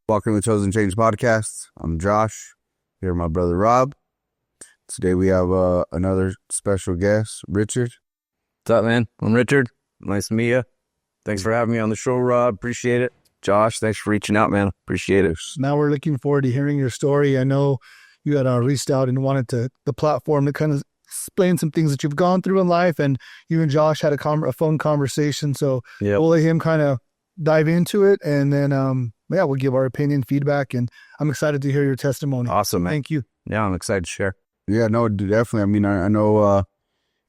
Welcome to the Chosen Change podcast. I'm Josh. Here with my brother Rob. Today we have another special guest, Richard. What's up, man? I'm Richard. Nice to meet you. Thanks for having me on the show, Rob. Appreciate it. Josh, thanks for reaching out, man. Appreciate it. Now we're looking forward to hearing your story. I know you had reached out and wanted the platform to kind of explain some things that you've gone through in life, and you and Josh had a phone conversation. So We'll let him kind of dive into it, and then we'll give our opinion, feedback, and I'm excited to hear your testimony. Awesome, man. Thank you. Yeah, I'm excited to share. Yeah, no, definitely. I mean, I know I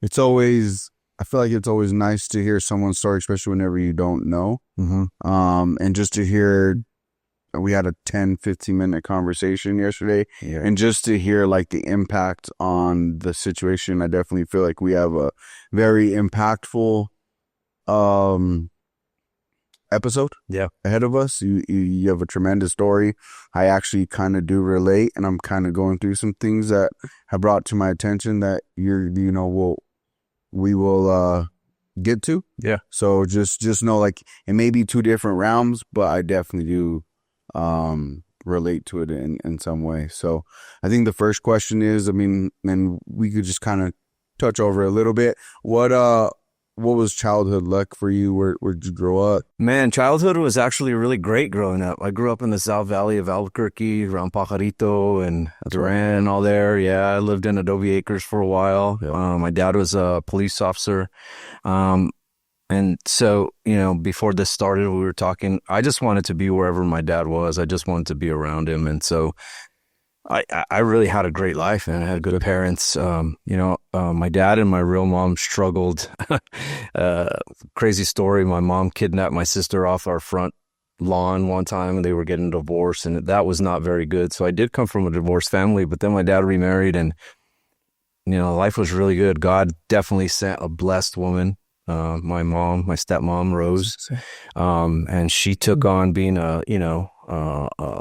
feel like it's always nice to hear someone's story, especially whenever you don't know. Mm-hmm. And just to hear, we had a 10-15-minute conversation yesterday, and just to hear like the impact on the situation, I definitely feel like we have a very impactful episode ahead of us. You have a tremendous story. I actually kind of do relate, and I'm kind of going through some things that have brought to my attention that we will get to. Yeah. So just know, like, it may be two different realms, but I definitely do relate to it in some way. So I think the first question is, I mean, and we could just kind of touch over a little bit. What was childhood like for you? Where'd you grow up? Man, childhood was actually really great growing up. I grew up in the South Valley of Albuquerque, around Pajarito and Duran, all there. Yeah, I lived in Adobe Acres for a while. Yeah. My dad was a police officer. And so, before this started, we were talking, I just wanted to be wherever my dad was. I just wanted to be around him. And so I really had a great life, and I had good parents. My dad and my real mom struggled. Crazy story. My mom kidnapped my sister off our front lawn one time, and they were getting a divorce, and that was not very good. So I did come from a divorced family, but then my dad remarried, and, life was really good. God definitely sent a blessed woman. My stepmom, Rose, and she took on being a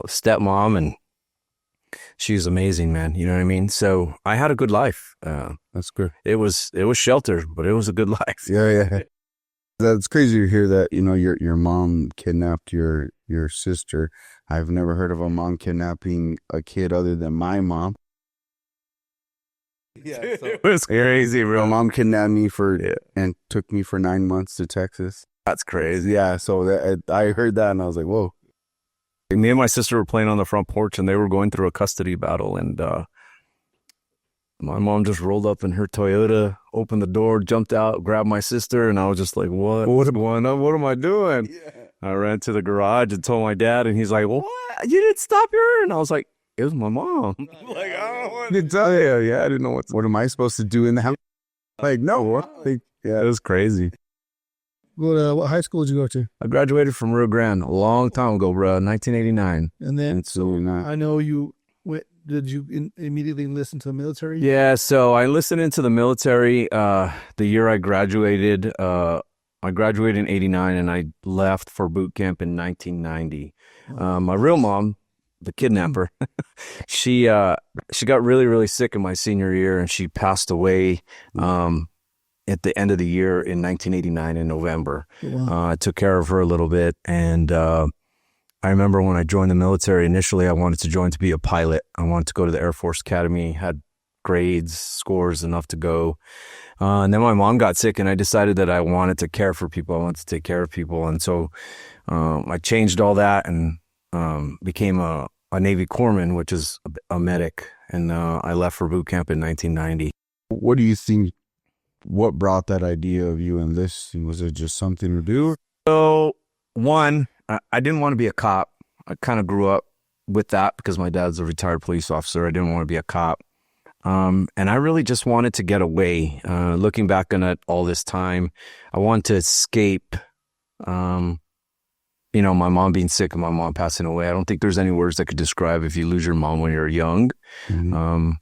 stepmom, and she's amazing, man. You know what I mean? So I had a good life. That's good. It was sheltered, but it was a good life. Yeah. That's crazy to hear that, your mom kidnapped your sister. I've never heard of a mom kidnapping a kid other than my mom. Yeah, it was crazy, bro. My mom kidnapped me and took me for 9 months to Texas. That's crazy. Yeah, so I heard that, and I was like, whoa. Me and my sister were playing on the front porch, and they were going through a custody battle, and my mom just rolled up in her Toyota, opened the door, jumped out, grabbed my sister, and I was just like, what's going on? What am I doing? Yeah. I ran to the garage and told my dad, and he's like, what? You didn't stop her? And I was like, it was my mom. Like, I don't want to tell you. Yeah, I didn't know what am I supposed to do in the house? Like, no. It was crazy. What high school did you go to? I graduated from Rio Grande a long time ago, bro, 1989. And then I know you went. Did you immediately enlist into the military? Yeah, so I enlisted into the military the year I graduated. I graduated in 89, and I left for boot camp in 1990. My real mom, the kidnapper, she got really, really sick in my senior year, and she passed away at the end of the year in 1989 in November. Wow. I took care of her a little bit, and I remember when I joined the military, initially I wanted to join to be a pilot. I wanted to go to the Air Force Academy, had grades, scores enough to go. And then my mom got sick, and I decided that I wanted to care for people. I wanted to take care of people. And so I changed all that and became a Navy corpsman, which is a medic. And I left for boot camp in 1990. What do you think? What brought that idea of you enlisting? Was it just something to do? So, one, I didn't want to be a cop. I kind of grew up with that because my dad's a retired police officer. I didn't want to be a cop. And I really just wanted to get away. Looking back on it all this time, I wanted to escape, my mom being sick and my mom passing away. I don't think there's any words that could describe if you lose your mom when you're young. Mm-hmm.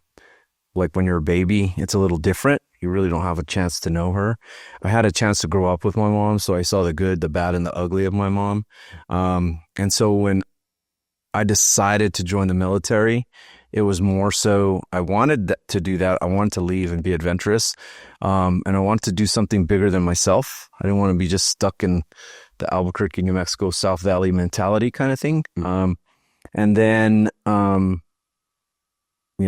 Like when you're a baby, it's a little different. You really don't have a chance to know her. I had a chance to grow up with my mom, so I saw the good, the bad, and the ugly of my mom. And so when I decided to join the military, it was more so I wanted to do that. I wanted to leave and be adventurous. And I wanted to do something bigger than myself. I didn't want to be just stuck in the Albuquerque, New Mexico, South Valley mentality kind of thing. And then, you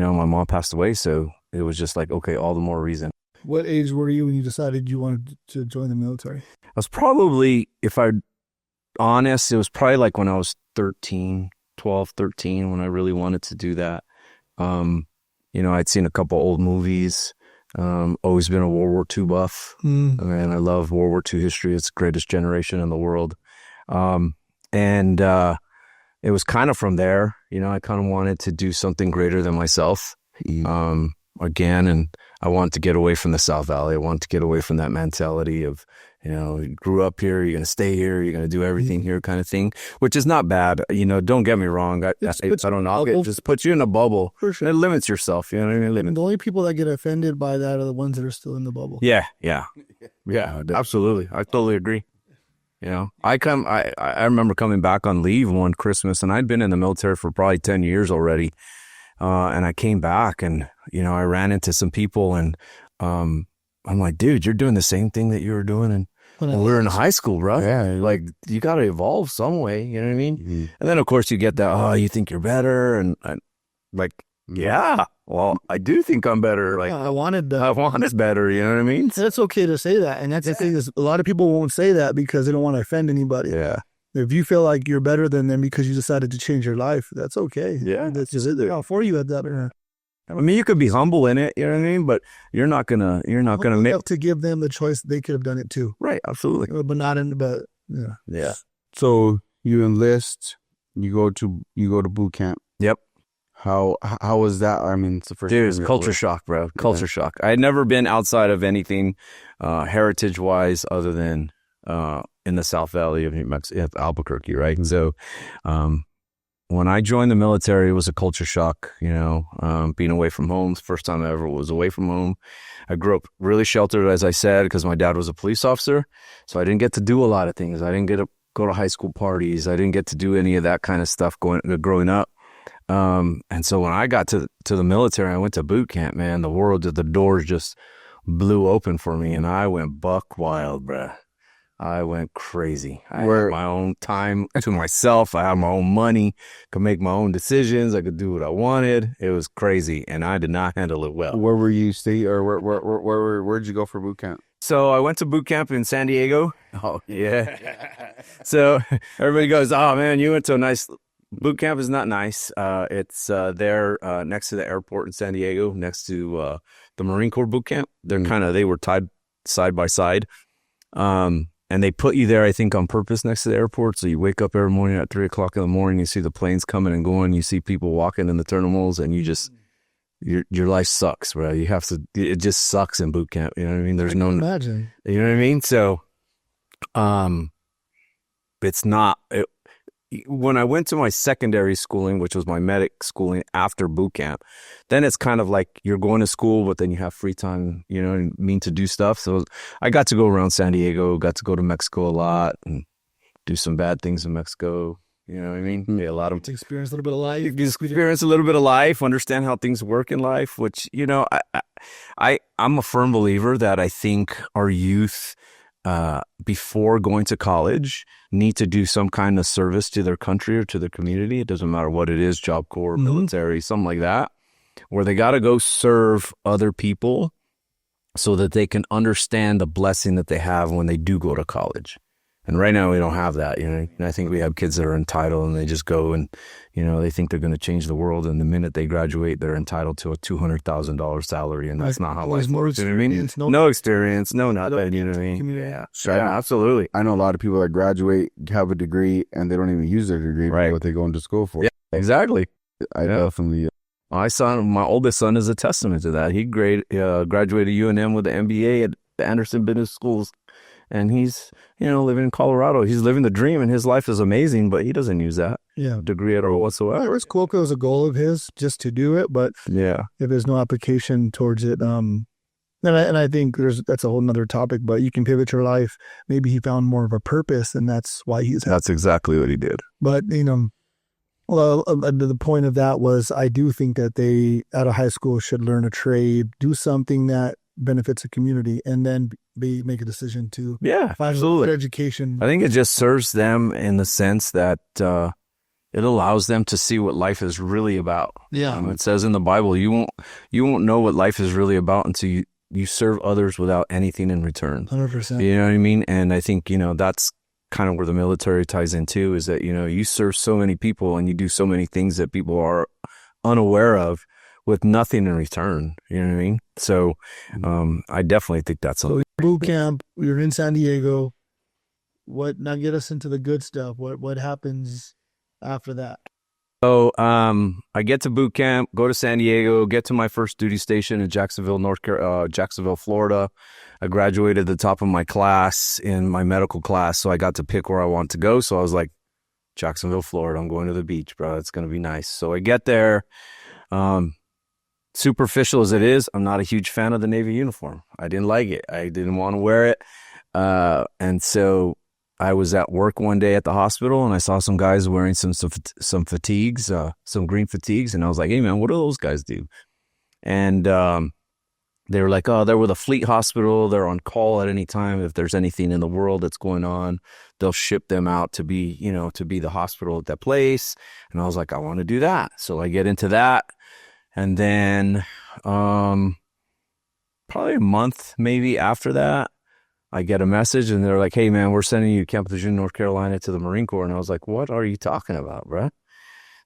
know, my mom passed away. So it was just like, okay, all the more reason. What age were you when you decided you wanted to join the military? I was probably, if I'm honest, it was probably like when I was 12, 13, when I really wanted to do that. You know, I'd seen a couple old movies. Always been a World War II buff. And I love World War II history. It's the greatest generation in the world. And it was kind of from there, you know, I kind of wanted to do something greater than myself. Again, and I wanted to get away from the South Valley. I wanted to get away from that mentality of, you know, you grew up here, you're going to stay here, you're going to do everything here kind of thing, which is not bad. You know, don't get me wrong. I don't know. It just puts you in a bubble. For sure. It limits yourself. You know what I mean? And the only people that get offended by that are the ones that are still in the bubble. Yeah, absolutely. I totally agree. You know, I remember coming back on leave one Christmas, and I'd been in the military for probably 10 years already. And I came back and, you know, I ran into some people and, I'm like, dude, you're doing the same thing that you were doing when we were in high school, bro. Yeah. Like, you got to evolve some way. You know what I mean? And then of course you get that, oh, you think you're better. And like, yeah, well, I do think I'm better. Like, I wanted better. You know what I mean? That's okay to say that. And that's the thing is a lot of people won't say that because they don't want to offend anybody. Yeah. If you feel like you're better than them because you decided to change your life, that's okay. Yeah. That's just it. For you at that. I mean, you could be humble in it, you know what I mean? But you're not gonna make to give them the choice. They could have done it too. Right. Absolutely. But not in, but yeah. Yeah. So you enlist, you go to boot camp. Yep. How was that? I mean, it's the first. Dude, it's culture shock, bro. Culture shock. I had never been outside of anything, heritage wise other than, in the South Valley of Albuquerque, right? And so, when I joined the military, it was a culture shock, you know, being away from home. It's the first time I ever was away from home. I grew up really sheltered, as I said, because my dad was a police officer. So I didn't get to do a lot of things. I didn't get to go to high school parties. I didn't get to do any of that kind of stuff growing up. And so when I got to the military, I went to boot camp, man, the doors just blew open for me and I went buck wild, bruh. I went crazy. I had my own time to myself. I had my own money, could make my own decisions. I could do what I wanted. It was crazy, and I did not handle it well. Where were you stay, or where'd you go for boot camp? So I went to boot camp in San Diego. Oh yeah. So everybody goes, "Oh man, you went to a nice boot camp." Is not nice. It's there next to the airport in San Diego, next to the Marine Corps boot camp. They were tied side by side. And they put you there, I think, on purpose next to the airport. So you wake up every morning at 3:00 in the morning, you see the planes coming and going, you see people walking in the terminals, and you just, your life sucks, bro. You have to, it just sucks in boot camp. You know what I mean? There's no, imagine. You know what I mean? So, it's not, when I went to my secondary schooling, which was my medic schooling after boot camp, then it's kind of like you're going to school, but then you have free time, you know what I mean, to do stuff. So I got to go around San Diego, got to go to Mexico a lot and do some bad things in Mexico. You know what I mean? Yeah, a lot of experience a little bit of life. Experience a little bit of life, understand how things work in life, which, you know, I'm a firm believer that I think our youth, before going to college, need to do some kind of service to their country or to their community. It doesn't matter what it is, Job Corps, military, something like that, where they got to go serve other people so that they can understand the blessing that they have when they do go to college. And right now we don't have that, you know. And I think we have kids that are entitled and they just go and, you know, they think they're going to change the world. And the minute they graduate, they're entitled to a $200,000 salary. And that's not how life works. You know what I mean? No experience, no nothing, you know what I mean? Yeah, absolutely. I know a lot of people that graduate, have a degree, and they don't even use their degree for what they're going to school for. Yeah, exactly. I definitely... My oldest son is a testament to that. He graduated UNM with an MBA at the Anderson Business Schools. And he's, you know, living in Colorado. He's living the dream and his life is amazing, but he doesn't use that degree at all whatsoever. It's cool because it was a goal of his just to do it, but if there's no application towards it, and I think that's a whole nother topic, but you can pivot your life. Maybe he found more of a purpose and that's why that's exactly what he did. But, you know, well, the point of that was I do think that they, out of high school, should learn a trade, do something that benefits the community, and then make a decision to find absolutely education. I think it just serves them in the sense that it allows them to see what life is really about. Yeah. It says in the Bible, you won't know what life is really about until you serve others without anything in return. 100%. You know what I mean? And I think, that's kind of where the military ties in too, is that, you serve so many people and you do so many things that people are unaware of with nothing in return. You know what I mean? So I definitely think that's So boot camp, you're in San Diego. Now get us into the good stuff. What happens after that? So I get to boot camp, go to San Diego, get to my first duty station in Jacksonville, Florida. I graduated the top of my class in my medical class, so I got to pick where I want to go. So I was like, Jacksonville, Florida, I'm going to the beach, bro. It's going to be nice. So I get there. Superficial as it is, I'm not a huge fan of the Navy uniform. I didn't like it. I didn't want to wear it. And so I was at work one day at the hospital and I saw some guys wearing some fatigues, some green fatigues. And I was like, hey man, what do those guys do? And they were like, oh, they're with a fleet hospital. They're on call at any time. If there's anything in the world that's going on, they'll ship them out to be the hospital at that place. And I was like, I want to do that. So I get into that. And then probably a month maybe after that, I get a message and they're like, hey man, we're sending you to Camp Lejeune, North Carolina to the Marine Corps. And I was like, what are you talking about, bro?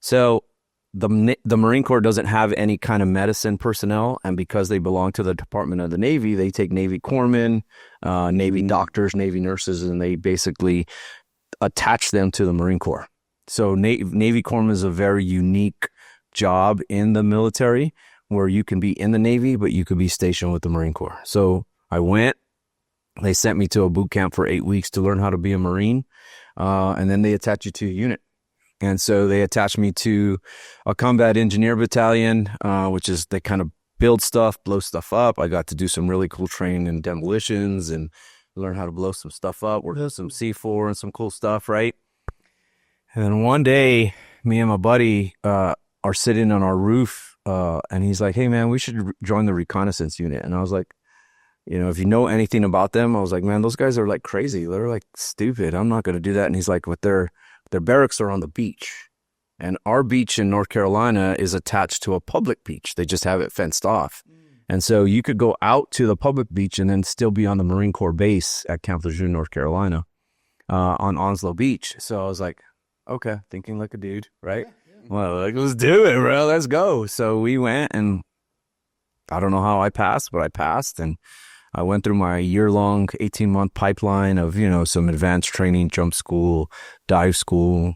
So the Marine Corps doesn't have any kind of medicine personnel. And because they belong to the Department of the Navy, they take Navy corpsmen, Navy doctors, Navy nurses, and they basically attach them to the Marine Corps. So Navy corpsman is a very unique job in the military where you can be in the Navy, but you could be stationed with the Marine Corps. So I went. They sent me to a boot camp for 8 weeks to learn how to be a Marine. And then they attach you to a unit. And so they attached me to a combat engineer battalion, which is they kind of build stuff, blow stuff up. I got to do some really cool training in demolitions and learn how to blow some stuff up, work with some C4 and some cool stuff, right? And then one day, me and my buddy are sitting on our roof, and he's like, hey man, we should join the reconnaissance unit. And I was like, if you know anything about them, I was like, man, those guys are like crazy. They're like stupid. I'm not going to do that. And he's like, but their barracks are on the beach. And our beach in North Carolina is attached to a public beach. They just have it fenced off. And so you could go out to the public beach and then still be on the Marine Corps base at Camp Lejeune, North Carolina, on Onslow Beach. So I was like, okay, thinking like a dude, right? Well, like, let's do it, bro. Let's go. So we went, and I don't know how I passed, but I passed. And I went through my year-long 18-month pipeline of, some advanced training, jump school, dive school,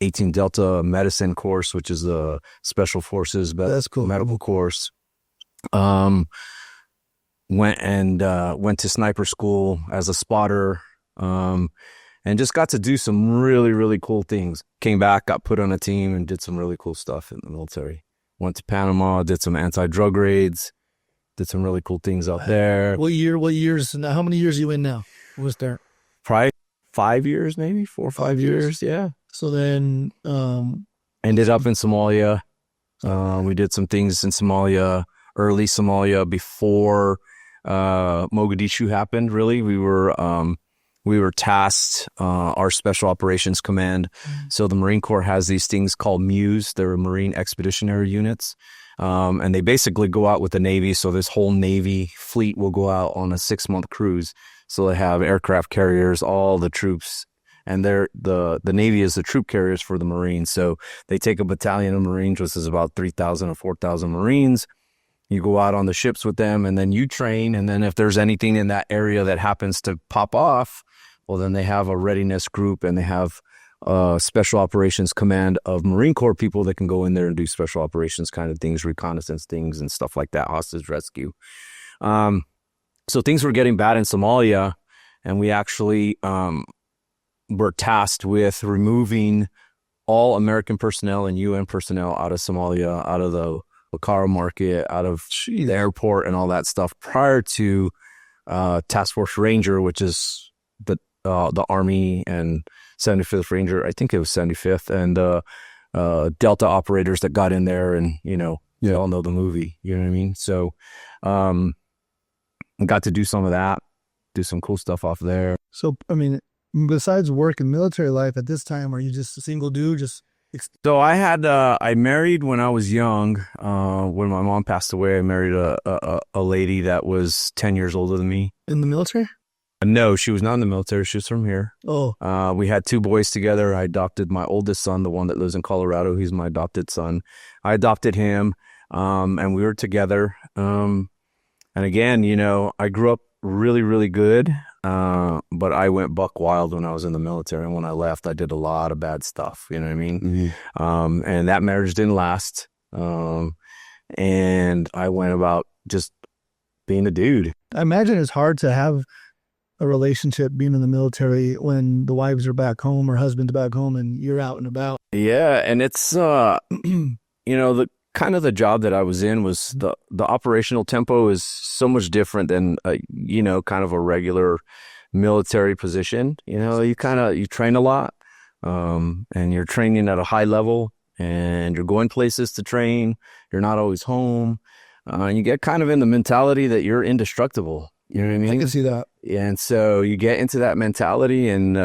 18 Delta medicine course, which is a special forces medical course. Went to sniper school as a spotter, and just got to do some really, really cool things. Came back, got put on a team, and did some really cool stuff in the military. Went to Panama, did some anti-drug raids. Did some really cool things out there. What years? Now, how many years are you in now? What was there? Probably 5 years, maybe 4 or 5 years. Yeah. So then, ended up in Somalia. We did some things in Somalia, early Somalia, before Mogadishu happened. Really, we were tasked, our Special Operations Command. So the Marine Corps has these things called MUs. They're Marine Expeditionary Units. And they basically go out with the Navy. So this whole Navy fleet will go out on a 6-month cruise. So they have aircraft carriers, all the troops, and the Navy is the troop carriers for the Marines. So they take a battalion of Marines, which is about 3,000 or 4,000 Marines. You go out on the ships with them, and then you train. And then if there's anything in that area that happens to pop off, well, then they have a readiness group, and they have Special Operations Command of Marine Corps people that can go in there and do special operations kind of things, reconnaissance things and stuff like that, hostage rescue. So things were getting bad in Somalia, and we actually were tasked with removing all American personnel and UN personnel out of Somalia, out of the Bakara market, out of the airport and all that stuff prior to Task Force Ranger, which is the Army and 75th Ranger, I think it was 75th, and Delta operators that got in there, and you all know the movie, you know what I mean? So I got to do some of that, do some cool stuff off there. So I mean, Besides work and military life at this time, are you just a single dude? So I married when I was young. When my mom passed away, I married a lady that was 10 years older than me. In the military? No, she was not in the military. She was from here. Oh. We had 2 boys together. I adopted my oldest son, the one that lives in Colorado. He's my adopted son. I adopted him, and we were together. And again, I grew up really, really good. But I went buck wild when I was in the military. And when I left, I did a lot of bad stuff. You know what I mean? Mm-hmm. And that marriage didn't last. And I went about just being a dude. I imagine it's hard to have a relationship being in the military when the wives are back home or husband's back home and you're out and about. Yeah. And it's, the kind of the job that I was in was the operational tempo is so much different than, kind of a regular military position. You train a lot, and you're training at a high level, and you're going places to train. You're not always home. You get kind of in the mentality that you're indestructible. You know what I mean? I can see that. Yeah, and so you get into that mentality, and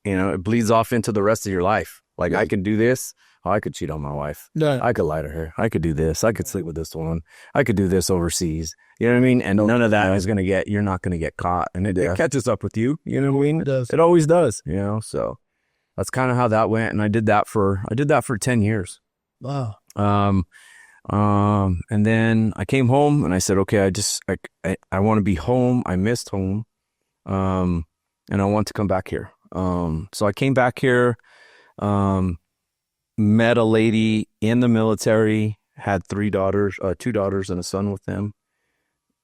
it bleeds off into the rest of your life. Like, I could do this. Oh, I could cheat on my wife. No. I could lie to her. I could do this. I could sleep with this one. I could do this overseas. You know what I mean? And none of that is you're not going to get caught. And it catches up with you. You know what I mean? It does. It always does, so that's kind of how that went. And I did that for 10 years. Wow. And then I came home and I said, okay, I want to be home. I missed home. And I want to come back here. So I came back here, met a lady in the military, had 3 daughters, 2 daughters and a son with them.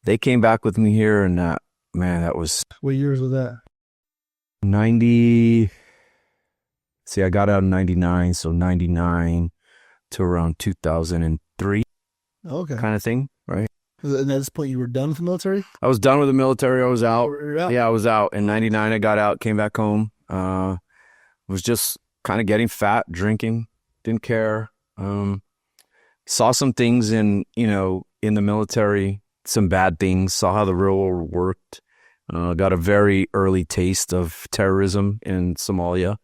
They came back with me here, and that was... What years was that? 90... See, I got out in 99, so 99 to around 2003. Okay. Kind of thing, right? And at this point, you were done with the military? I was done with the military. I was out. Out? Yeah, I was out. In 99, I got out, came back home. Was just kind of getting fat, drinking, didn't care. Saw some things in the military, some bad things, saw how the real world worked. Got a very early taste of terrorism in Somalia.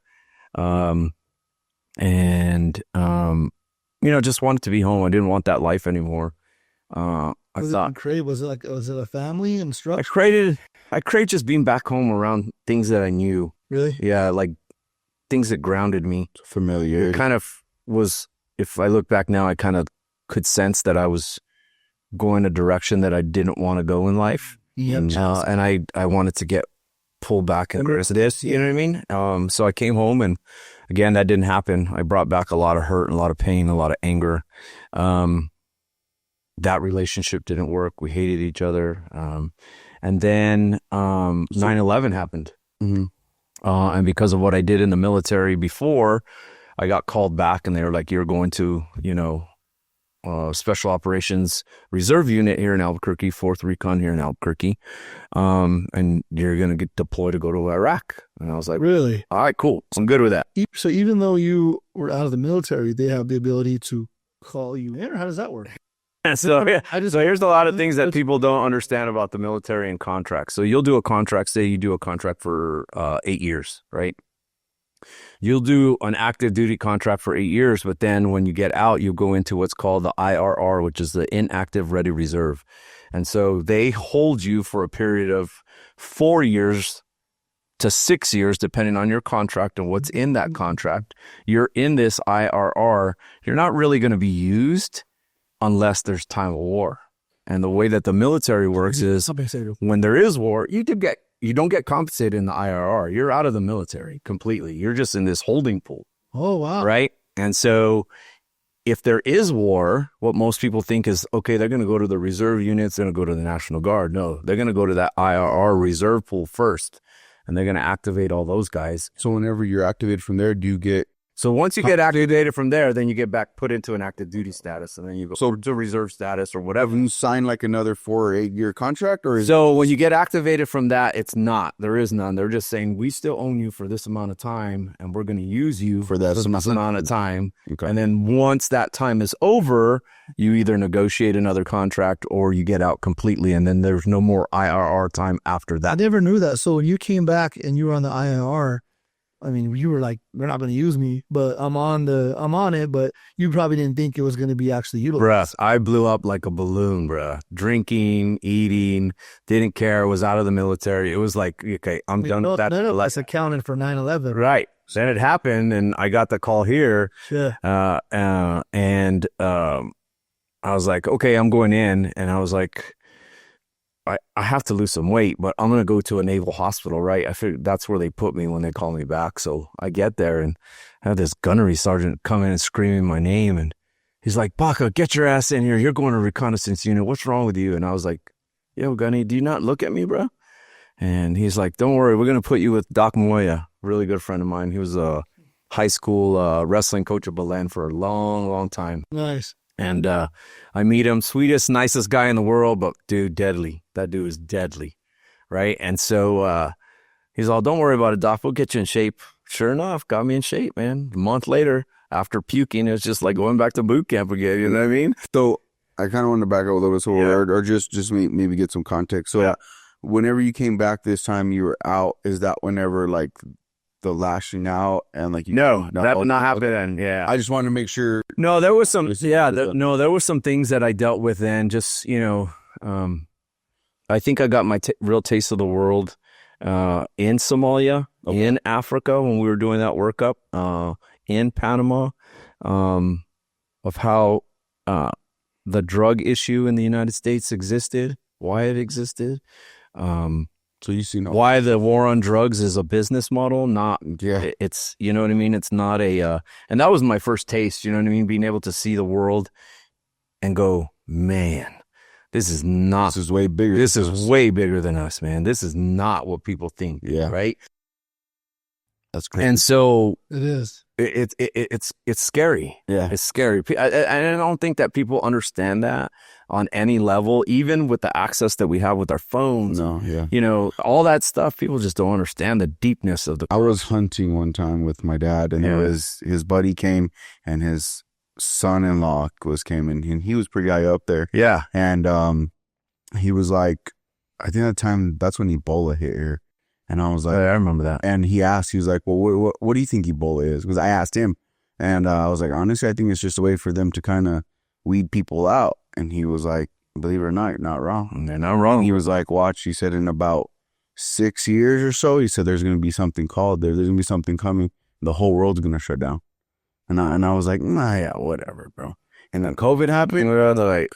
Just wanted to be home. I didn't want that life anymore. Was it a family and structure? I craved just being back home around things that I knew. Really? Yeah, like things that grounded me. Familiarity. It kind of was, if I look back now, I kind of could sense that I was going a direction that I didn't want to go in life. Yep. And I wanted to get pulled back into this, you know what I mean? So I came home, and again, that didn't happen. I brought back a lot of hurt and a lot of pain, a lot of anger. That relationship didn't work. We hated each other. And then 9/11 happened. Mm-hmm. And because of what I did in the military before, I got called back, and they were like, you're going to, Special Operations Reserve Unit here in Albuquerque, 4th Recon here in Albuquerque. And you're going to get deployed to go to Iraq. And I was like, really? All right, cool. I'm good with that. So even though you were out of the military, they have the ability to call you in, or how does that work? So here's a lot of things that people don't understand about the military and contracts. So you'll do a contract, say you do a contract for 8 years, right? You'll do an active duty contract for 8 years, but then when you get out, you go into what's called the IRR, which is the inactive ready reserve. And so they hold you for a period of 4 years to 6 years, depending on your contract and what's in that contract. You're in this IRR. You're not really going to be used unless there's time of war. And the way that the military works is when there is war, you don't get compensated in the IRR. You're out of the military completely. You're just in this holding pool. Oh, wow. Right? And so if there is war, what most people think is, okay, they're going to go to the reserve units, they're going to go to the National Guard. No, they're going to go to that IRR reserve pool first, and they're going to activate all those guys. So whenever you're activated from there, do you get So once you get activated from there, then you get back put into an active duty status, and then you go to reserve status or whatever. You sign like another 4 or 8 year contract, or is So when you get activated from that, it's not. There is none. They're just saying we still own you for this amount of time, and we're going to use you for that this amount of time. Okay. And then once that time is over, you either negotiate another contract or you get out completely, and then there's no more IRR time after I that. never knew that. So when you came back and you were on the IRR, I mean, you were like, they're not going to use me, but I'm on it, but you probably didn't think it was going to be actually utilized. Bruh, I blew up like a balloon, bruh. Drinking, eating, didn't care, was out of the military. It was like, okay, I'm done with that. None of us accounted for 9/11. Right. Then it happened, and I got the call here. Yeah. And I was like, okay, I'm going in. And I was like, I have to lose some weight, but I'm going to go to a naval hospital, right? I figured that's where they put me when they call me back. So I get there and I have this gunnery sergeant come in and screaming my name. And he's like, Baca, get your ass in here. You're going to reconnaissance unit. What's wrong with you? And I was like, yo, Gunny, do you not look at me, bro? And he's like, don't worry. We're going to put you with Doc Moya, really good friend of mine. He was a high school wrestling coach of Belen for a long, long time. Nice. And I meet him, sweetest, nicest guy in the world, but dude, deadly. That dude is deadly, right? And so he's all, don't worry about it, Doc. We'll get you in shape. Sure enough, got me in shape, man. A month later, after puking, it's just like going back to boot camp again. You know what I mean? So I kind of want to back up a little bit, so or just maybe get some context. So whenever you came back this time, you were out. Is that whenever like the lashing out and like No, that would not happen. Yeah, I just wanted to make sure. No, there was some. There were some things that I dealt with then. Just I think I got my real taste of the world in Somalia, in Africa when we were doing that workup, in Panama, of how the drug issue in the United States existed, why it existed. So you see why the war on drugs is a business model, not it's, you know what I mean? It's not a, and that was my first taste, you know what I mean? Being able to see the world and go, man, this is way bigger. This is way bigger than us, man. This is not what people think. Yeah. Right. That's great. And so it is. It's scary. Yeah. It's scary. I don't think that people understand that on any level, even with the access that we have with our phones. No, yeah. You know, all that stuff, people just don't understand the deepness of the. I was hunting one time with my dad, and it was his buddy came, and his son-in-law came in, and he was pretty high up there. Yeah. And he was like, I think at the time, that's when Ebola hit here. And I was like, I remember that. And he was like, well, what do you think Ebola is? Because I asked him, and I was like, honestly, I think it's just a way for them to kind of weed people out. And he was like, believe it or not, you're not wrong. They're not wrong. He was like, watch, he said, in about 6 years or so, he said, there's going to be something called there. There's going to be something coming. The whole world's going to shut down. And I was like, nah, yeah, whatever, bro. And then COVID happened. Like,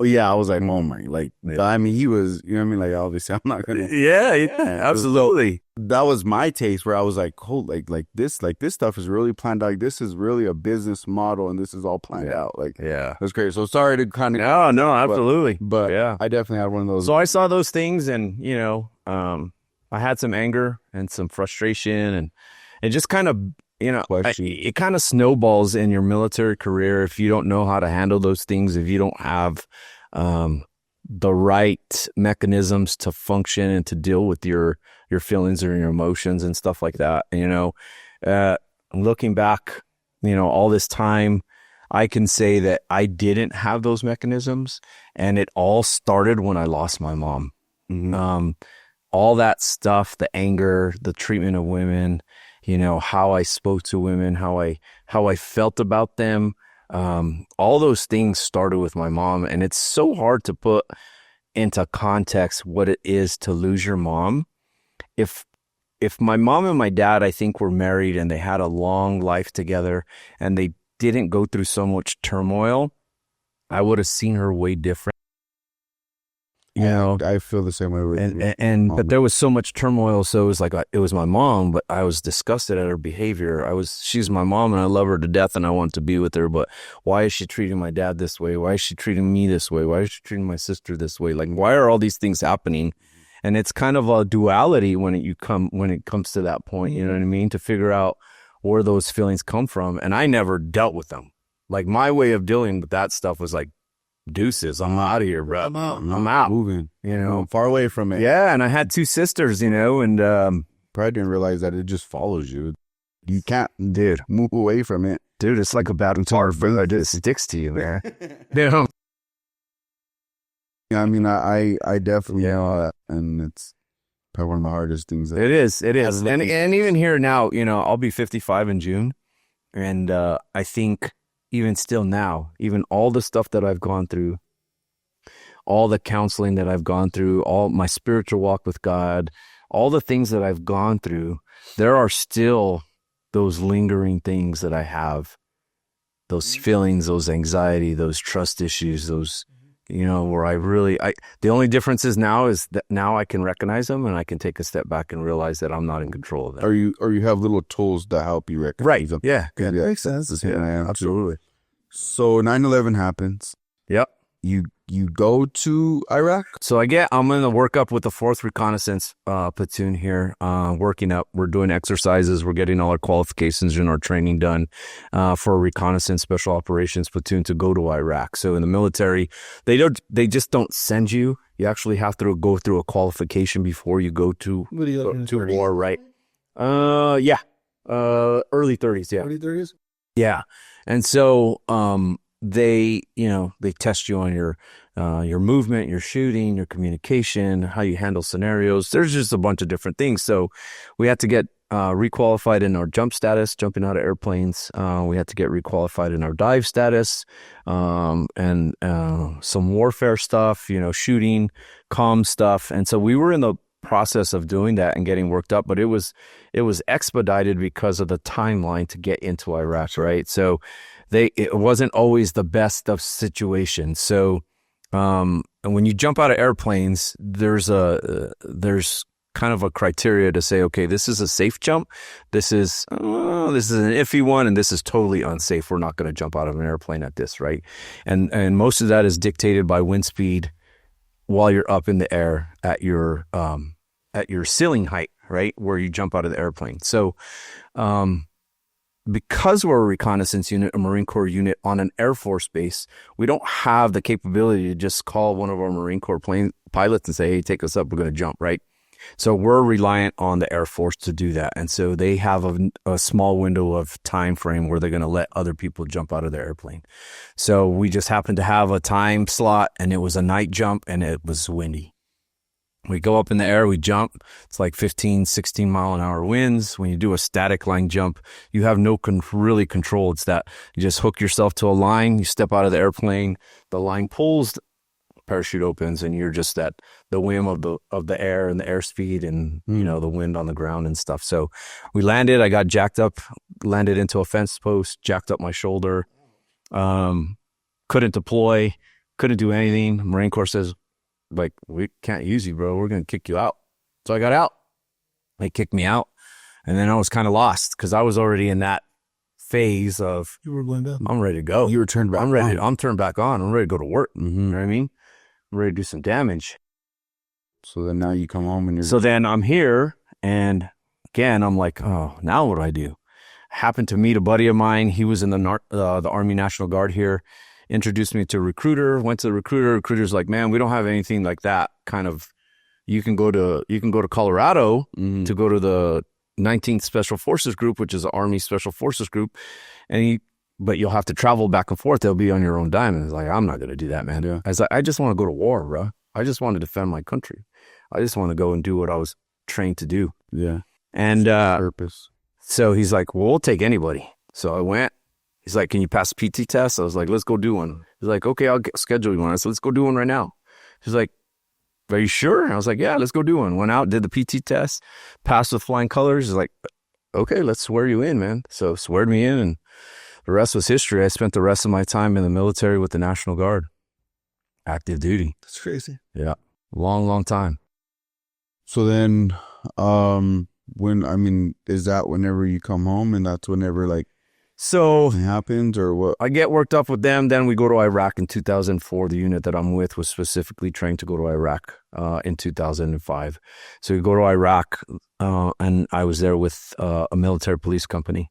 oh yeah, I was like, oh my, like, I mean, he was, you know what I mean? Like, obviously, I'm not gonna. Yeah, absolutely. That was my taste, where I was like, oh, like this stuff is really planned out. Like, this is really a business model, and this is all planned out. Like, that's crazy. So sorry to kind of. No, absolutely. But yeah, I definitely had one of those. So I saw those things, and I had some anger and some frustration, and it just kind of. It kind of snowballs in your military career if you don't know how to handle those things, if you don't have the right mechanisms to function and to deal with your feelings or your emotions and stuff like that. Looking back, all this time, I can say that I didn't have those mechanisms, and it all started when I lost my mom. Mm-hmm. All that stuff, the anger, the treatment of women, how I spoke to women, how I felt about them. All those things started with my mom, and it's so hard to put into context what it is to lose your mom. If my mom and my dad, I think, were married and they had a long life together and they didn't go through so much turmoil, I would have seen her way different. I feel the same way with but there was so much turmoil, so it was like it was my mom, but I was disgusted at her behavior. She's my mom, and I love her to death, and I want to be with her. But why is she treating my dad this way? Why is she treating me this way? Why is she treating my sister this way? Like, why are all these things happening? And it's kind of a duality when it comes to that point. You know what I mean? To figure out where those feelings come from. And I never dealt with them. Like my way of dealing with that stuff was like, deuces, I'm out of here, bro. I'm out. Moving. You know, I'm far away from it. yeah. And I had 2 sisters, you know, and Probably didn't realize that it just follows you. You can't, dude, move away from it. dude, it's like a bad guitar. It sticks to you, man. You know? I mean, I definitely know that, and it's probably one of the hardest things. It is. And even here now, you know, I'll be 55 in June. And I think even still now, even all the stuff that I've gone through, all the counseling that I've gone through, all my spiritual walk with God, all the things that I've gone through, there are still those lingering things that I have, those feelings, those anxiety, those trust issues, those, you know, where the only difference is now is that now I can recognize them and I can take a step back and realize that I'm not in control of them. Or you have little tools that help you recognize them. Yeah. Yeah, that makes sense. Yeah, absolutely. So 9/11 happens. Yep. You go to Iraq? So I'm in the workup with the 4th Reconnaissance platoon here, working up. We're doing exercises. We're getting all our qualifications and our training done for a reconnaissance special operations platoon to go to Iraq. So in the military, they just don't send you. You actually have to go through a qualification before you go to war, right? Yeah. Early 30s, yeah. Early 30s? Yeah. And so they test you on your movement, your shooting, your communication, how you handle scenarios. There's just a bunch of different things. So we had to get requalified in our jump status, jumping out of airplanes. We had to get requalified in our dive status, and some warfare stuff, you know, shooting, comm stuff. And so we were in the process of doing that and getting worked up, but it was expedited because of the timeline to get into Iraq, right? So it wasn't always the best of situations. So and when you jump out of airplanes, there's kind of a criteria to say, okay, this is a safe jump, this is an iffy one, and this is totally unsafe. We're not going to jump out of an airplane at this, right? And most of that is dictated by wind speed while you're up in the air at your ceiling height, right, where you jump out of the airplane. So because we're a reconnaissance unit, a Marine Corps unit on an Air Force base, we don't have the capability to just call one of our Marine Corps plane pilots and say, hey, take us up, we're going to jump, right? So we're reliant on the Air Force to do that. And so they have a small window of time frame where they're going to let other people jump out of their airplane. So we just happened to have a time slot, and it was a night jump, and it was windy. We go up in the air, we jump. It's like 15, 16 mile an hour winds. When you do a static line jump, you have no really control. It's that you just hook yourself to a line, you step out of the airplane, the line pulls, parachute opens, and you're just at the whim of the air and the airspeed and, you know, the wind on the ground and stuff. So we landed, I got jacked up, landed into a fence post, jacked up my shoulder, couldn't deploy, couldn't do anything. Marine Corps says, like, we can't use you, bro. We're going to kick you out. So I got out. They kicked me out. And then I was kind of lost because I was already in that phase of, You were blind up. I'm ready to go. You were turned back I'm turned back on. I'm ready to go to work. Mm-hmm. You know what I mean? I'm ready to do some damage. So then now you come home and you're... So then I'm here, and again, I'm like, oh, now what do I do? Happened to meet a buddy of mine. He was in the Army National Guard here. Introduced me to a recruiter, went to the recruiter. Recruiter's like, man, we don't have anything like that kind of. You can go to Colorado to go to the 19th Special Forces Group, which is an Army Special Forces Group, but you'll have to travel back and forth. They'll be on your own dime. And it's like, I'm not going to do that, man. Yeah. I was like, I just want to go to war, bro. I just want to defend my country. I just want to go and do what I was trained to do. Yeah. And purpose. So he's like, well, we'll take anybody. So I went. He's like, can you pass a PT test? I was like, let's go do one. He's like, okay, I'll schedule you one. I said, let's go do one right now. He's like, are you sure? I was like, yeah, let's go do one. Went out, did the PT test, passed with flying colors. He's like, okay, let's swear you in, man. So sweared me in, and the rest was history. I spent the rest of my time in the military with the National Guard. Active duty. That's crazy. Yeah. Long, long time. So then, is that whenever you come home, and that's whenever, like, So It happened or what? I get worked up with them. Then we go to Iraq in 2004. The unit that I'm with was specifically trained to go to Iraq in 2005. So we go to Iraq, and I was there with a military police company.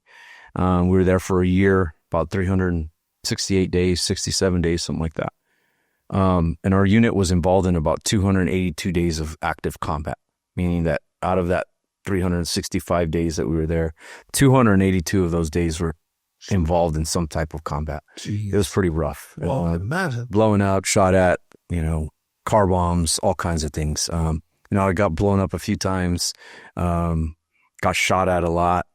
We were there for a year, about 368 days, 67 days, something like that. And our unit was involved in about 282 days of active combat, meaning that out of that 365 days that we were there, 282 of those days were involved in some type of combat. Jeez. It was pretty rough. Wow, imagine. Blowing up, shot at, car bombs, all kinds of things. I got blown up a few times, got shot at a lot.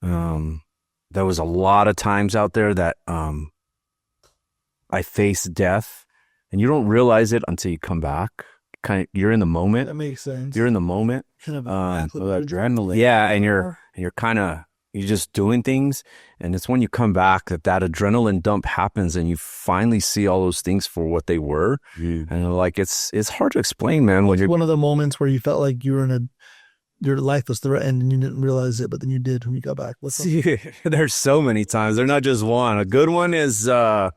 There was a lot of times out there that I faced death, and you don't realize it until you come back. You're in the moment. That makes sense. You're in the moment. Kind of Adrenaline. Yeah, and you're just doing things, and it's when you come back that adrenaline dump happens, and you finally see all those things for what they were. And like it's hard to explain, man. When you're one of the moments where you felt like you were your life was threatened and you didn't realize it, but then you did when you got back. There's so many times. They're not just one. A good one is we're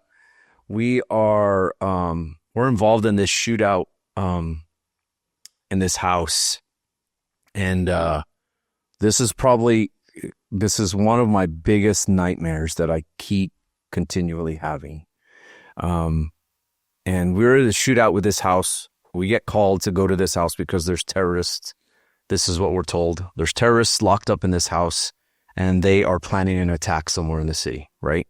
involved in this shootout in this house, and this is one of my biggest nightmares that I keep continually having. And we're in a shootout with this house. We get called to go to this house because there's terrorists. This is what we're told. There's terrorists locked up in this house, and they are planning an attack somewhere in the city, right?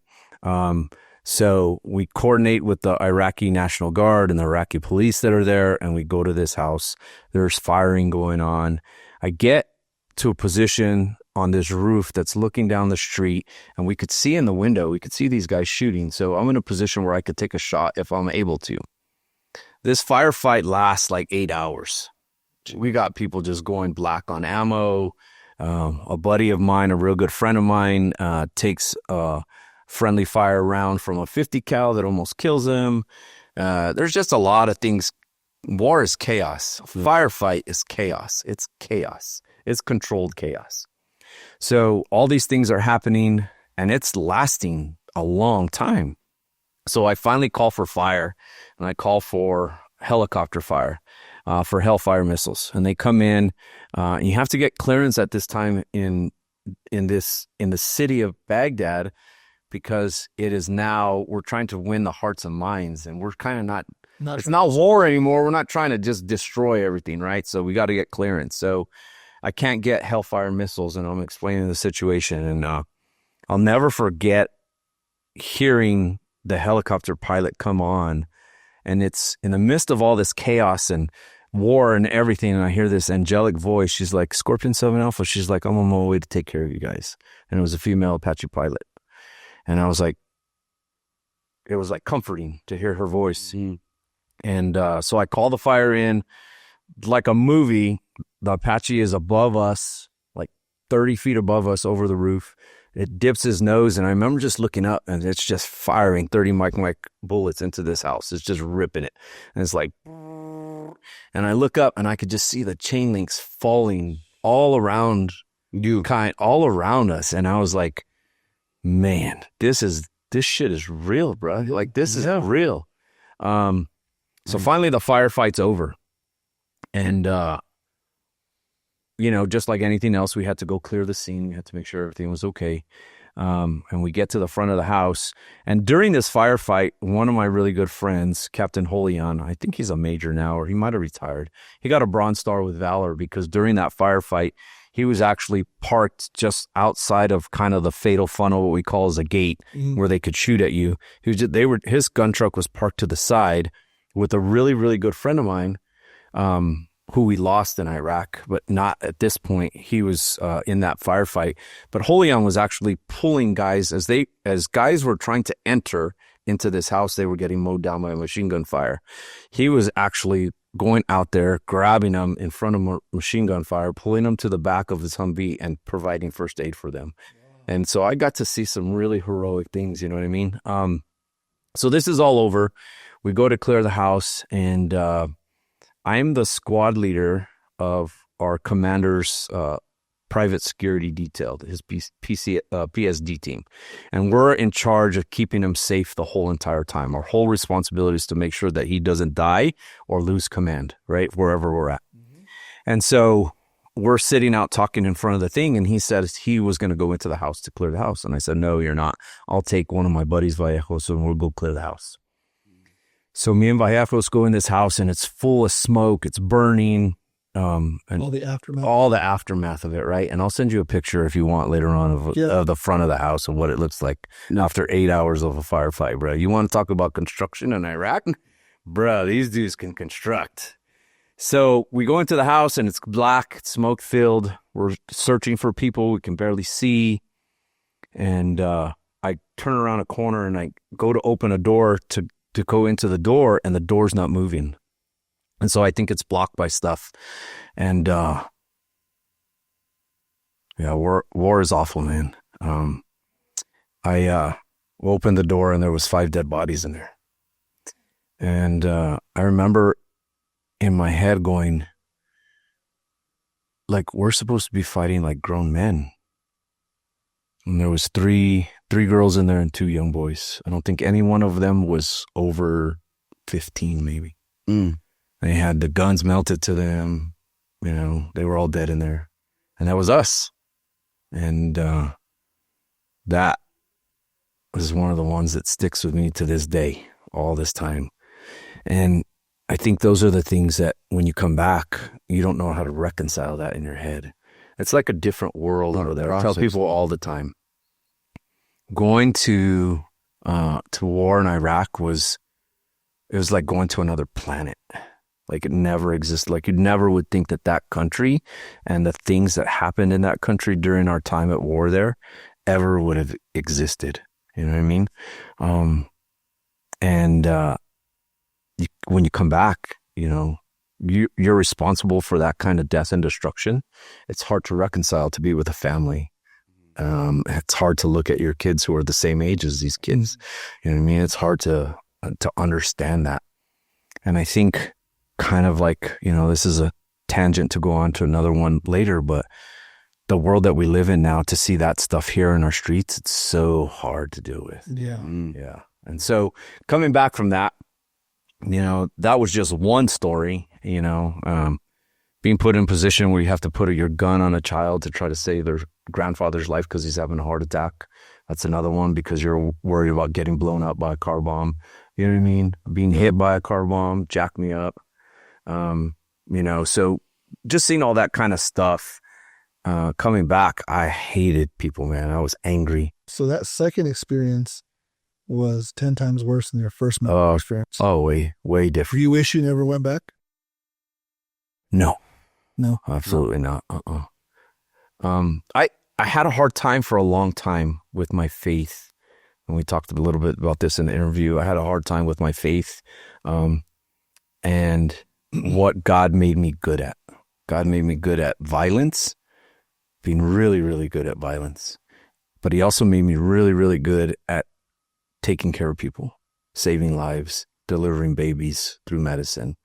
So we coordinate with the Iraqi National Guard and the Iraqi police that are there, and we go to this house. There's firing going on. I get to a position on this roof that's looking down the street, and we could see in the window, we could see these guys shooting. So I'm in a position where I could take a shot if I'm able to. This firefight lasts like 8 hours. We got people just going black on ammo. A buddy of mine, a real good friend of mine, takes a friendly fire round from a 50 cal that almost kills him. There's just a lot of things. War is chaos. Firefight is chaos. It's chaos. It's controlled chaos. So all these things are happening, and it's lasting a long time. So I finally call for fire, and I call for helicopter fire for Hellfire missiles, and they come in. And you have to get clearance at this time in the city of Baghdad, because it is now we're trying to win the hearts and minds, and we're kind of not it's not war anymore. We're not trying to just destroy everything, right? So we got to get clearance. So I can't get Hellfire missiles, and I'm explaining the situation, and I'll never forget hearing the helicopter pilot come on, and it's in the midst of all this chaos and war and everything, and I hear this angelic voice. She's like, Scorpion 7 Alpha. She's like, I'm on my way to take care of you guys. And it was a female Apache pilot. And I was like, it was like comforting to hear her voice. And so I call the fire in. Like a movie, the Apache is above us, like 30 feet above us over the roof. It dips his nose, and I remember just looking up, and it's just firing 30 mic bullets into this house. It's just ripping it. And it's like, and I look up, and I could just see the chain links falling all around all around us. And I was like, man, this shit is real, bro. Like, this is real. So finally the firefight's over. And, just like anything else, we had to go clear the scene. We had to make sure everything was okay. And we get to the front of the house. And during this firefight, one of my really good friends, Captain Holian, I think he's a major now, or he might have retired. He got a Bronze Star with Valor because during that firefight, he was actually parked just outside of kind of the fatal funnel, what we call as a gate, where they could shoot at you. His gun truck was parked to the side with a really, really good friend of mine, who we lost in Iraq, but not at this point. He was in that firefight. But Holian was actually pulling guys as guys were trying to enter into this house. They were getting mowed down by machine gun fire. He was actually going out there, grabbing them in front of machine gun fire, pulling them to the back of his Humvee and providing first aid for them. Wow. And so I got to see some really heroic things, you know what I mean? So this is all over. We go to clear the house, and I'm the squad leader of our commander's private security detail, his PSD team. And we're in charge of keeping him safe the whole entire time. Our whole responsibility is to make sure that he doesn't die or lose command, right? Wherever we're at. And so we're sitting out talking in front of the thing, and he said he was going to go into the house to clear the house. And I said, no, you're not. I'll take one of my buddies, Vallejos, and we'll go clear the house. So me and Vallejos go in this house, and it's full of smoke. It's burning. And all the aftermath of it, right? And I'll send you a picture if you want later on of the front of the house and what it looks like after 8 hours of a firefight, bro. You want to talk about construction in Iraq? Bro, these dudes can construct. So we go into the house, and it's black, it's smoke filled. We're searching for people we can barely see. And I turn around a corner, and I go to open a door to go into the door, and the door's not moving. And so I think it's blocked by stuff. And war is awful, man. I opened the door, and there was 5 dead bodies in there. And I remember in my head going, like, we're supposed to be fighting like grown men. And there was three girls in there and 2 young boys. I don't think any one of them was over 15, maybe. They had the guns melted to them. You know, they were all dead in there. And that was us. And that was one of the ones that sticks with me to this day, all this time. And I think those are the things that when you come back, you don't know how to reconcile that in your head. It's like a different world over there. I tell people all the time, going to war in Iraq was like going to another planet. Like it never existed. Like you never would think that country and the things that happened in that country during our time at war there ever would have existed. You know what I mean? When you come back, you know, you're responsible for that kind of death and destruction. It's hard to reconcile to be with a family. It's hard to look at your kids who are the same age as these kids. You know what I mean? It's hard to understand that. And I think kind of like, you know, this is a tangent to go on to another one later, but the world that we live in now, to see that stuff here in our streets, it's so hard to deal with. Yeah. Yeah. And so coming back from that, you know, that was just one story, you know, being put in a position where you have to put your gun on a child to try to save their grandfather's life because he's having a heart attack. That's another one, because you're worried about getting blown up by a car bomb. You know what I mean? Being hit by a car bomb, jack me up. You know, so just seeing all that kind of stuff, coming back, I hated people, man. I was angry. So that second experience was 10 times worse than your first experience. Oh, way different. Do you wish you never went back? No, No. absolutely not. I had a hard time for a long time with my faith. And we talked a little bit about this in the interview. I had a hard time with my faith. And what God made me good at. God made me good at violence, being really, really good at violence. But he also made me really, really good at taking care of people, saving lives, delivering babies through medicine,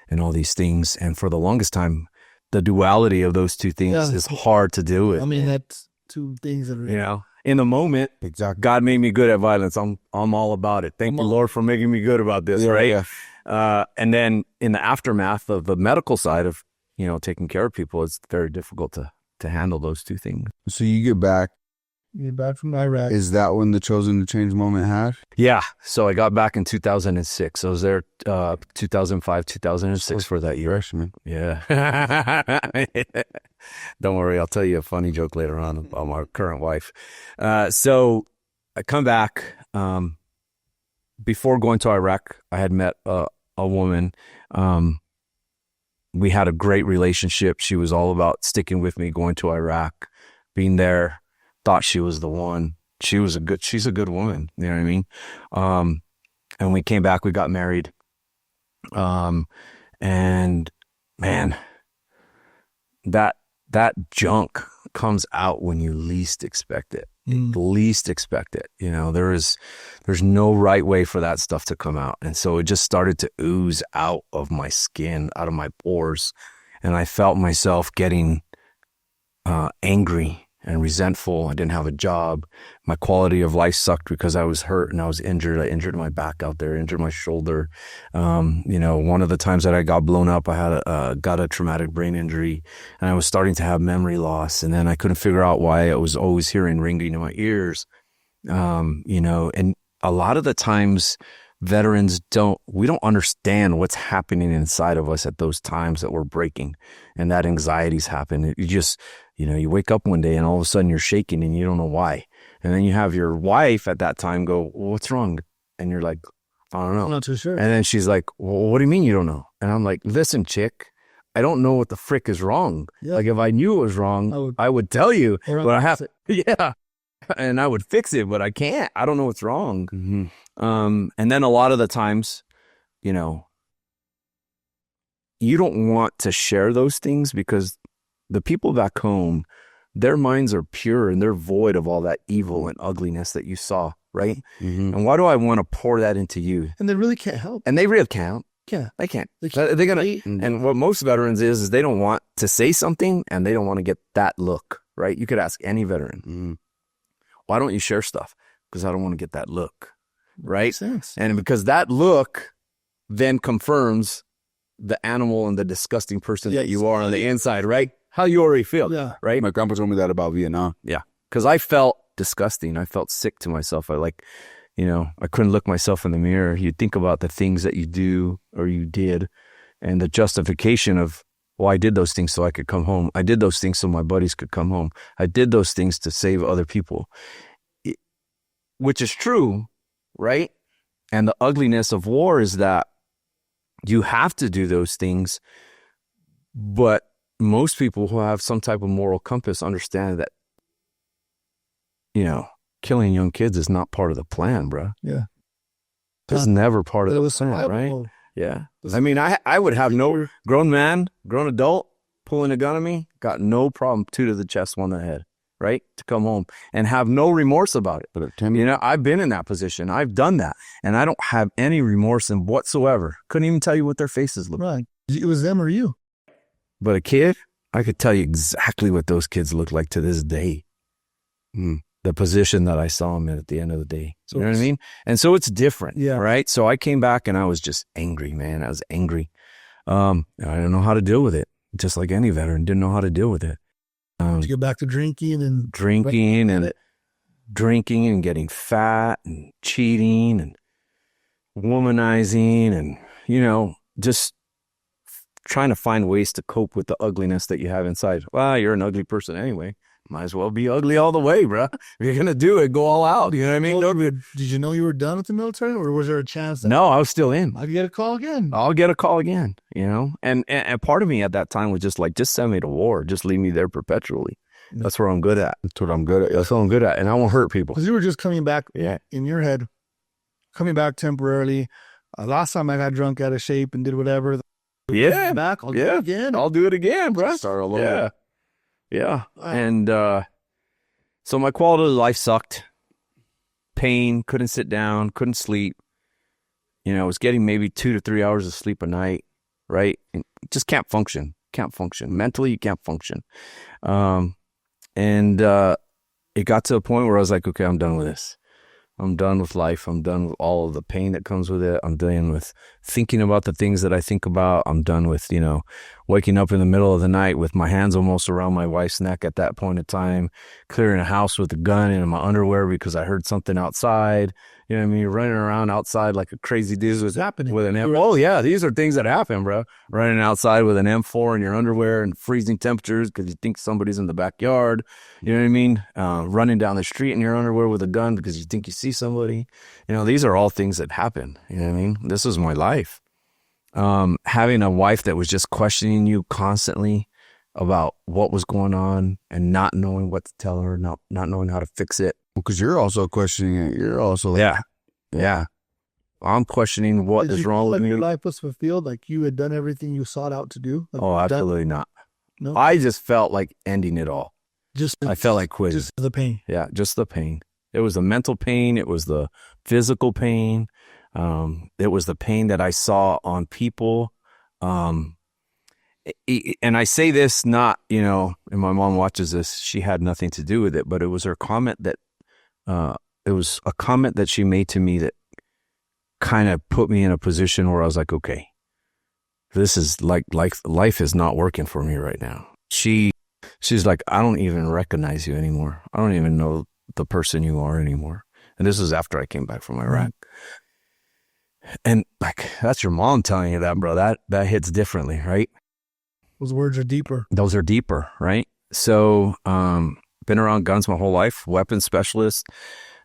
and all these things. And for the longest time, the duality of those two things is hard to deal with. I mean, that's 2 things that are... You know, in the moment, Exactly. God made me good at violence. I'm all about it. Thank you, Lord, for making me good about this, right? Yeah. And then in the aftermath of the medical side of, you know, taking care of people, it's very difficult to handle those 2 things. So you get back. You get back from Iraq. Is that when the chosen to change moment had? Yeah. So I got back in 2006. I was there 2005, 2006 for that year. Freshman. Yeah. Don't worry. I'll tell you a funny joke later on about my current wife. So I come back. Before going to Iraq, I had met a woman. We had a great relationship. She was all about sticking with me, going to Iraq, being there. Thought she was the one. She's a good woman. You know what I mean? And we came back, we got married. And man, that junk comes out when you least expect it. Least expect it. You know, there's no right way for that stuff to come out. And so it just started to ooze out of my skin, out of my pores. And I felt myself getting angry and resentful. I didn't have a job. My quality of life sucked because I was hurt and I was injured. I injured my back out there, injured my shoulder. One of the times that I got blown up, I got a traumatic brain injury, and I was starting to have memory loss. And then I couldn't figure out why I was always hearing ringing in my ears. And a lot of the times veterans we don't understand what's happening inside of us at those times that we're breaking and that anxieties happen. You just, you wake up one day and all of a sudden you're shaking and you don't know why. And then you have your wife at that time go, well, what's wrong? And you're like, I don't know. I'm not too sure. And then she's like, well, what do you mean you don't know? And I'm like, listen, chick, I don't know what the frick is wrong. Yeah. Like if I knew it was wrong, I would tell you, but I have, yeah. And I would fix it, but I can't. I don't know what's wrong. Mm-hmm. And then a lot of the times, you don't want to share those things because the people back home, their minds are pure and they're void of all that evil and ugliness that you saw, right? Mm-hmm. And why do I want to pour that into you? And they really can't help. And they really can't. Yeah. They can't. They're gonna. And what most veterans is they don't want to say something and they don't want to get that look, right? You could ask any veteran. Mm-hmm. Why don't you share stuff? Because I don't want to get that look, right? Makes sense. And because that look then confirms the animal and the disgusting person that you are on the inside, right? How you already feel, right? My grandpa told me that about Vietnam. Yeah, because I felt disgusting. I felt sick to myself. I couldn't look myself in the mirror. You think about the things that you do or you did and the justification of, well, I did those things so I could come home. I did those things so my buddies could come home. I did those things to save other people, which is true, right? And the ugliness of war is that you have to do those things, but most people who have some type of moral compass understand that, killing young kids is not part of the plan, bro. Yeah. It's never part of the plan, survival. right? Yeah. I mean, I would have no grown adult pulling a gun at me, got no problem, 2 to the chest, 1 to the head, right? To come home and have no remorse about it. But I've been in that position. I've done that. And I don't have any remorse in whatsoever. Couldn't even tell you what their faces look like. Right. It was them or you. But a kid, I could tell you exactly what those kids look like to this day. The position that I saw them in at the end of the day. So you know what I mean? And so it's different, right? So I came back and I was just angry, man. I was angry. I didn't know how to deal with it. Just like any veteran, didn't know how to deal with it. To get back to drinking and drinking and getting fat and cheating and womanizing and, just trying to find ways to cope with the ugliness that you have inside. Well, you're an ugly person anyway. Might as well be ugly all the way, bro. If you're going to do it, go all out. You know what I mean? Well, did you know you were done with the military, or was there a chance that... No, I was still in. I'll get a call again. I'll get a call again, And part of me at that time was just like, just send me to war. Just leave me there perpetually. That's where I'm good at. That's what I'm good at. That's what I'm good at. And I won't hurt people. Because you were just coming back in your head, coming back temporarily. Last time I got drunk out of shape and did whatever. Yeah. Back, I'll do it again. I'll do it again, bro. Start all over. Yeah. And so my quality of life sucked. Pain, couldn't sit down, couldn't sleep. I was getting maybe 2 to 3 hours of sleep a night, right? And just can't function. Mentally, you can't function. And it got to a point where I was like, okay, I'm done with this. I'm done with life. I'm done with all of the pain that comes with it. I'm done with thinking about the things that I think about. I'm done with, waking up in the middle of the night with my hands almost around my wife's neck at that point in time, clearing a house with a gun in my underwear because I heard something outside. You know what I mean? Running around outside like a crazy dude with an M. Oh yeah, these are things that happen, bro. Running outside with an M4 in your underwear and freezing temperatures because you think somebody's in the backyard. You know what I mean? Running down the street in your underwear with a gun because you think you see somebody. These are all things that happen. You know what I mean? This was my life. Having a wife that was just questioning you constantly about what was going on and not knowing what to tell her, not knowing how to fix it. Because you're also questioning it. You're also like, yeah. I'm questioning what is wrong with me. Your life was fulfilled, like you had done everything you sought out to do. Like absolutely not. No, I just felt like ending it all. I felt like quitting. Just the pain. Yeah, just the pain. It was the mental pain. It was the physical pain. It was the pain that I saw on people. And I say this not, and my mom watches this, she had nothing to do with it, but it was her comment that, it was a comment that she made to me that kind of put me in a position where I was like, okay, this is like life is not working for me right now. She's like, I don't even recognize you anymore. I don't even know the person you are anymore. And this was after I came back from Iraq. And like, that's your mom telling you that, bro. That hits differently, right? Those words are deeper. Those are deeper, right? So, been around guns my whole life, weapons specialist.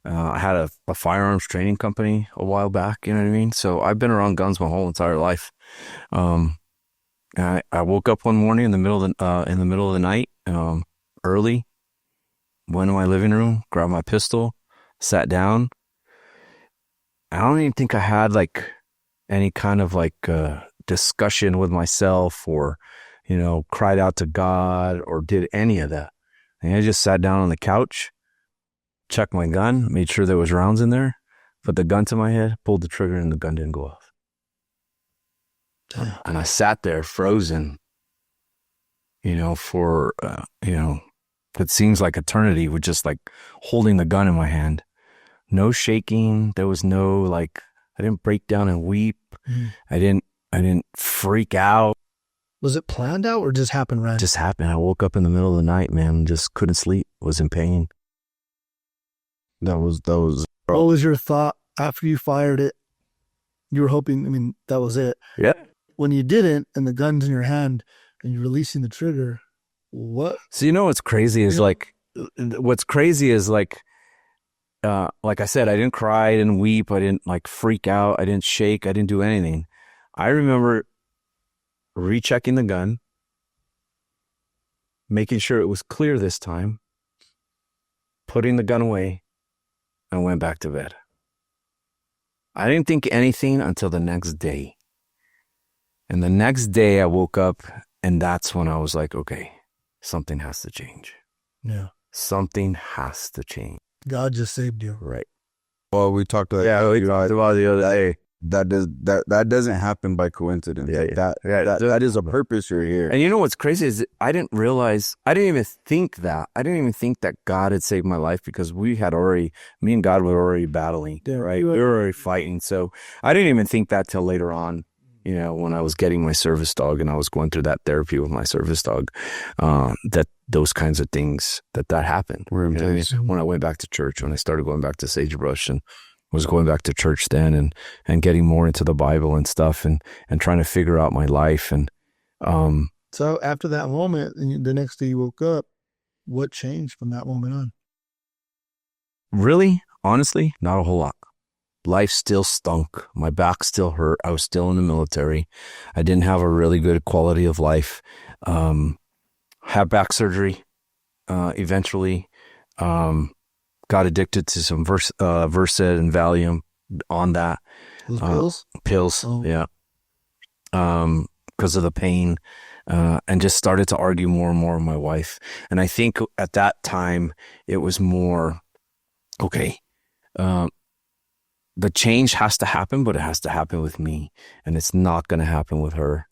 I had a firearms training company a while back, you know what I mean? So I've been around guns my whole entire life. I woke up one morning in the middle of the night, early, went to my living room, grabbed my pistol, sat down. I don't even think I had like any kind of like discussion with myself or, cried out to God or did any of that. And I just sat down on the couch, checked my gun, made sure there was rounds in there, put the gun to my head, pulled the trigger, and the gun didn't go off. And I sat there frozen, for, it seems like eternity with just like holding the gun in my hand. No shaking. There was no like, I didn't break down and weep. I didn't freak out. Was it planned out or just happened right? Just happened. I woke up in the middle of the night, man, just couldn't sleep, was in pain. That was. What was your thought after you fired it? You were hoping, that was it. Yeah. When you didn't and the gun's in your hand and you're releasing the trigger, what? So what's crazy is like I said, I didn't cry, I didn't weep, I didn't like freak out, I didn't shake, I didn't do anything. I remember rechecking the gun, making sure it was clear this time, putting the gun away, and went back to bed. I didn't think anything until the next day. And the next day I woke up and that's when I was like, okay, something has to change. Yeah. Something has to change. God just saved you. Right. Well, we talked about we talked about the other day. That doesn't happen by coincidence. Yeah. That is a purpose you're here. And what's crazy is I didn't even think that God had saved my life because me and God were already battling, right? We were already fighting. So I didn't even think that till later on, when I was getting my service dog and I was going through that therapy with my service dog, that those kinds of things that happened. When I went back to church, when I started going back to Sagebrush and was going back to church then and getting more into the Bible and stuff and trying to figure out my life. And so after that moment, and the next day you woke up, what changed from that moment on? Really, honestly, not a whole lot. Life still stunk. My back still hurt. I was still in the military. I didn't have a really good quality of life. Had back surgery eventually. Got addicted to some Versed and Valium on that. Those pills? Pills, oh. Yeah. Because of the pain. And just started to argue more and more with my wife. And I think at that time, it was more, okay, the change has to happen, but it has to happen with me. And it's not going to happen with her.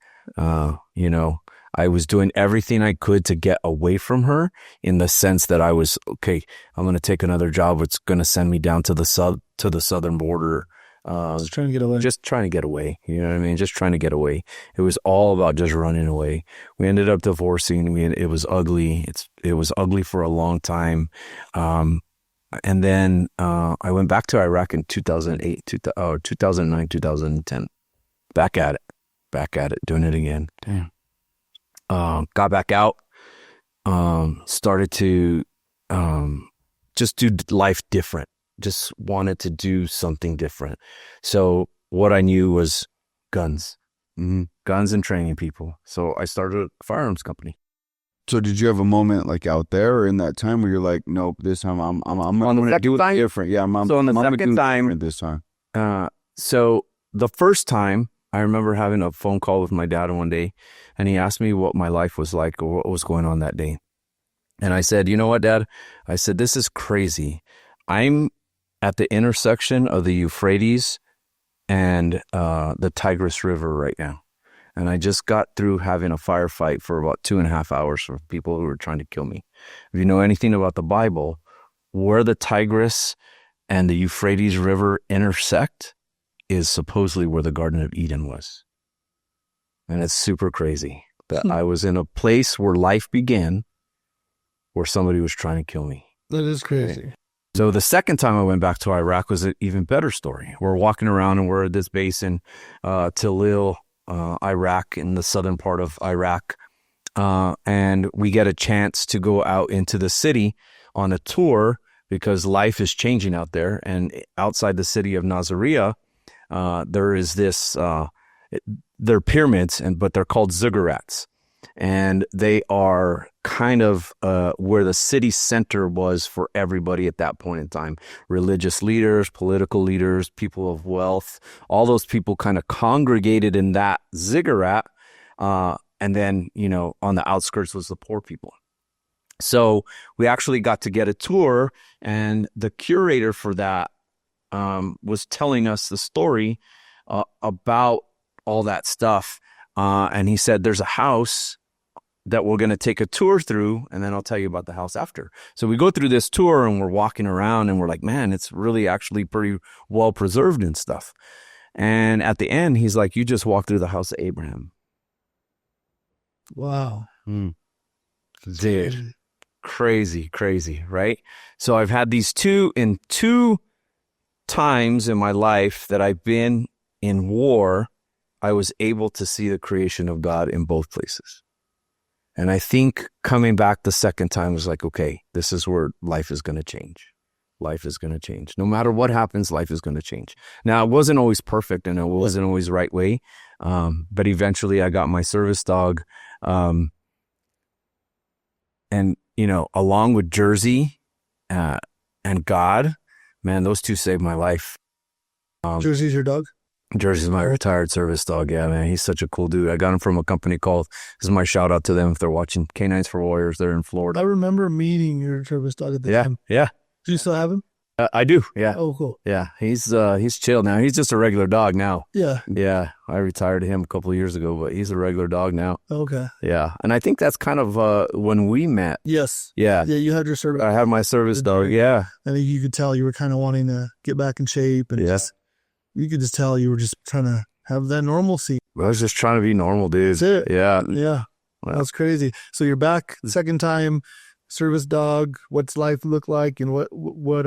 I was doing everything I could to get away from her in the sense that I was, okay, I'm going to take another job. It's going to send me down to the southern border. Just trying to get away. Just trying to get away. You know what I mean? Just trying to get away. It was all about just running away. We ended up divorcing. It was ugly. It was ugly for a long time. And then I went back to Iraq in 2009, 2010. Back at it, doing it again. Damn. Got back out, started to just do life different. Just wanted to do something different. So what I knew was guns, guns and training people. So I started a firearms company. So did you have a moment like out there or in that time where you're like, nope, this time I'm going to do it different. Yeah, so on the second time this time. So the first time I remember having a phone call with my dad one day, and he asked me what my life was like or what was going on that day. And I said, you know what, Dad? I said, this is crazy. I'm at the intersection of the Euphrates and the Tigris River right now. And I just got through having a firefight for about 2.5 hours for people who were trying to kill me. If you know anything about the Bible, where the Tigris and the Euphrates River intersect is supposedly where the Garden of Eden was. And it's super crazy that I was in a place where life began, where somebody was trying to kill me. That is crazy. Right? So the second time I went back to Iraq was an even better story. We're walking around and we're at this base in Talil, Iraq, in the southern part of Iraq. And we get a chance to go out into the city on a tour because life is changing out there. And outside the city of Nasiriyah, there is this, they're pyramids, but they're called ziggurats. And they are kind of where the city center was for everybody at that point in time. Religious leaders, political leaders, people of wealth, all those people kind of congregated in that ziggurat. And then, on the outskirts was the poor people. So we actually got to get a tour, and the curator for that was telling us the story about all that stuff. And he said, there's a house that we're going to take a tour through, and then I'll tell you about the house after. So we go through this tour, and we're walking around, and we're like, man, it's really actually pretty well preserved and stuff. And at the end, he's like, you just walked through the house of Abraham. Wow. Dude, crazy, right? So I've had these two times in my life that I've been in war, I was able to see the creation of God in both places. And I think coming back the second time was like, okay, this is where life is going to change. Life is going to change. No matter what happens, life is going to change. Now, it wasn't always perfect, and it wasn't always the right way. But eventually I got my service dog. And, along with Jersey and God, man, those two saved my life. Jersey's your dog? Jersey's my retired service dog. Yeah, man, he's such a cool dude. I got him from a company called, this is my shout out to them if they're watching, Canines for Warriors. They're in Florida. I remember meeting your service dog at the time. Yeah. Do you still have him? I do. Yeah. Oh, cool. Yeah. He's chill now. He's just a regular dog now. Yeah. Yeah. I retired him a couple of years ago, but he's a regular dog now. Okay. Yeah. And I think that's kind of when we met. Yes. Yeah. Yeah. You had your service. I had my service dog. Yeah. I think you could tell you were kind of wanting to get back in shape. And yes. You could just tell you were just trying to have that normalcy. I was just trying to be normal, dude. That's it. Yeah. Yeah. Well, that's crazy. So you're back the second time, service dog. What's life look like? And what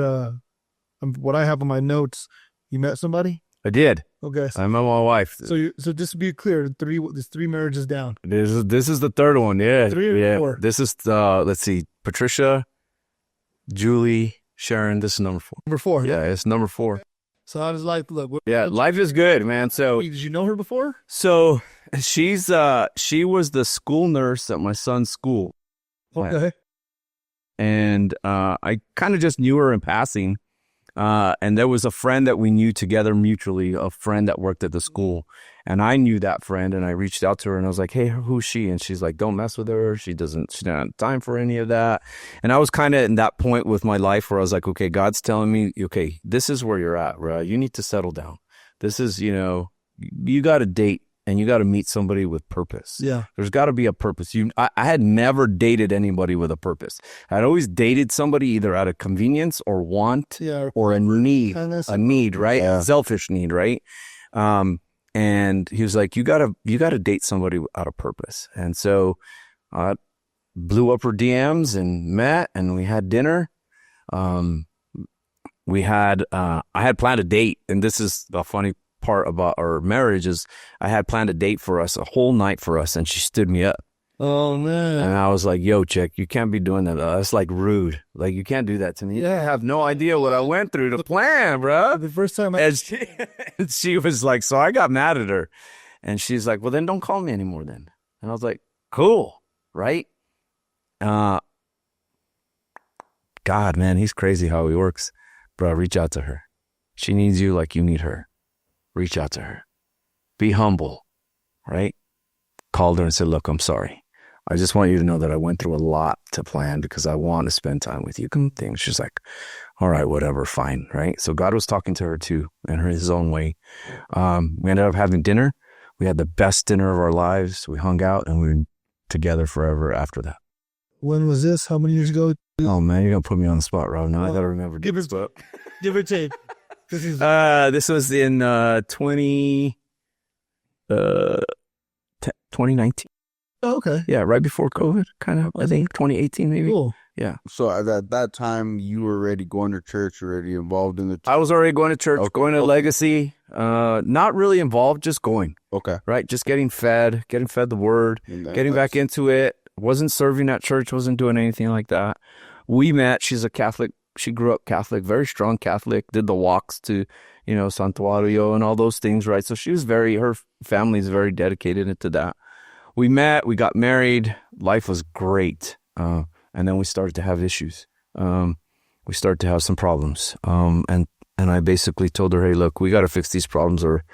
I have on my notes, you met somebody? I did. Okay. I met my wife. So just to be clear, there's 3 marriages down. This is the third one. Yeah. 3 or 4? This is let's see, Patricia, Julie, Sharon. This is number 4. Number 4. Yeah, it's number 4. So how does life look? Life is good, man. So did you know her before? So she was the school nurse at my son's school. Okay. And I kind of just knew her in passing. And there was a friend that we knew together mutually, a friend that worked at the school. And I knew that friend, and I reached out to her and I was like, hey, who's she? And she's like, don't mess with her. She doesn't have time for any of that. And I was kind of in that point with my life where I was like, okay, God's telling me, okay, this is where you're at, right? You need to settle down. This is, you got to date and you got to meet somebody with purpose. Yeah. There's got to be a purpose. I had never dated anybody with a purpose. I'd always dated somebody either out of convenience or want or a need, right? Yeah. A selfish need, right? And he was like, you gotta date somebody out of purpose. And so I blew up her DMs and met, and we had dinner. I had planned a date, and this is the funny part about our marriage is I had planned a date for us, a whole night for us, and she stood me up. Oh, man. And I was like, yo, chick, you can't be doing that. That's like rude. Like, you can't do that to me. Yeah, I have no idea what I went through to plan, bro. The first time and she was like, so I got mad at her. And she's like, well, then don't call me anymore then. And I was like, cool, right? God, man, he's crazy how he works. Bro, reach out to her. She needs you like you need her. Reach out to her. Be humble, right? Called her and said, look, I'm sorry. I just want you to know that I went through a lot to plan because I want to spend time with you. Things. She's like, all right, whatever, fine, right? So God was talking to her too in his own way. We ended up having dinner. We had the best dinner of our lives. We hung out and we were together forever after that. When was this? How many years ago? Oh man, you're gonna put me on the spot, Rob. Now I gotta remember. Give or take. This was in 2019. Oh, okay. Yeah, right before COVID, kind of. I think 2018 maybe. Cool. Yeah. So at that time, you were already going to church, already involved in the church? I was already going to church, Okay. going to Legacy. Not really involved, just going. Okay. Right, just getting fed the word, getting back into it. Wasn't serving at church, wasn't doing anything like that. We met. She's a Catholic. She grew up Catholic, very strong Catholic. Did the walks to, Santuario and all those things, right? So she was her family's very dedicated to that. We met. We got married. Life was great. And then we started to have issues. We started to have some problems. And I basically told her, hey, look, we got to fix these problems or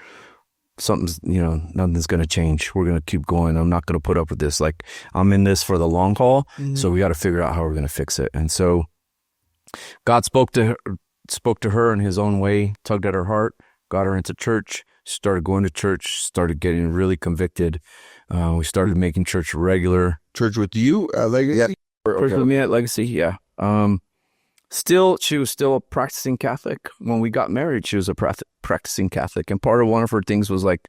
something's, nothing's going to change. We're going to keep going. I'm not going to put up with this. Like, I'm in this for the long haul. Mm-hmm. So we got to figure out how we're going to fix it. And so God spoke to her in his own way, tugged at her heart, got her into church, started going to church, started getting really convicted. We started making church regular. Church with you at Legacy? Yeah. Church with me at Legacy, yeah. She was still a practicing Catholic. When we got married, she was a practicing Catholic. And one of her things was like,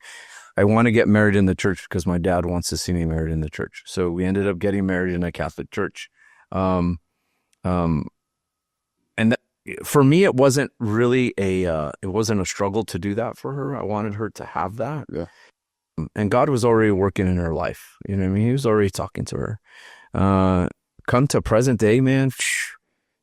I want to get married in the church because my dad wants to see me married in the church. So we ended up getting married in a Catholic church. And for me, it wasn't really it wasn't a struggle to do that for her. I wanted her to have that. Yeah. And God was already working in her life. You know what I mean? He was already talking to her. Come to present day, man,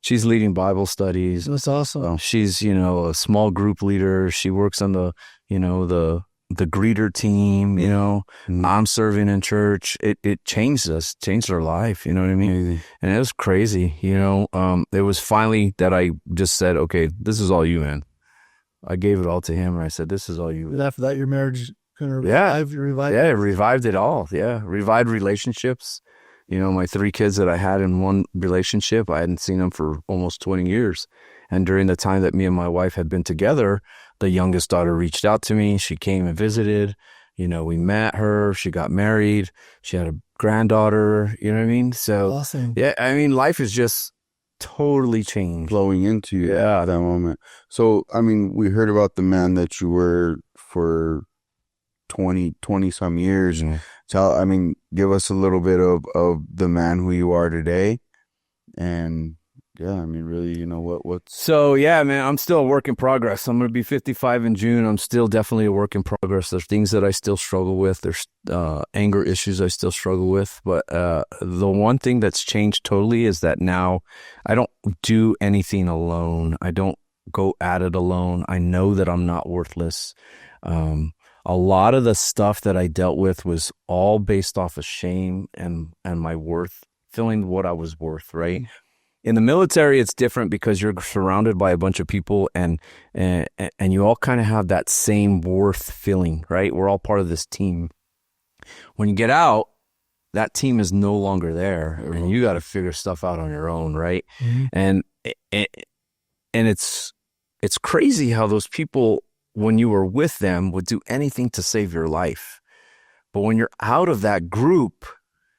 she's leading Bible studies. That's awesome. She's, a small group leader. She works on the greeter team, Mm-hmm. I'm serving in church. It changed her life. You know what I mean? Mm-hmm. And it was crazy, it was finally that I just said, okay, this is all you, man. I gave it all to him and I said, this is all you. And after that, your marriage kind of revived? Yeah, it revived it all. Yeah. Revived relationships. My 3 kids that I had in one relationship, I hadn't seen them for almost 20 years. And during the time that me and my wife had been together, the youngest daughter reached out to me. She came and visited. We met her. She got married. She had a granddaughter. You know what I mean? So, awesome. Yeah, I mean, life is just totally changed. Flowing into you at that moment. So, I mean, we heard about the man that you were for 20 some years. Mm-hmm. Give us a little bit of the man who you are today. And yeah, I mean, really, what's... So, yeah, man, I'm still a work in progress. I'm going to be 55 in June. I'm still definitely a work in progress. There's things that I still struggle with. There's anger issues I still struggle with. But the one thing that's changed totally is that now I don't do anything alone. I don't go at it alone. I know that I'm not worthless. A lot of the stuff that I dealt with was all based off of shame and my worth, feeling what I was worth, right? In the military, it's different because you're surrounded by a bunch of people and you all kind of have that same worth feeling, right? We're all part of this team. When you get out, that team is no longer there and you got to figure stuff out on your own, right? Mm-hmm. And it's crazy how those people, when you were with them, would do anything to save your life. But when you're out of that group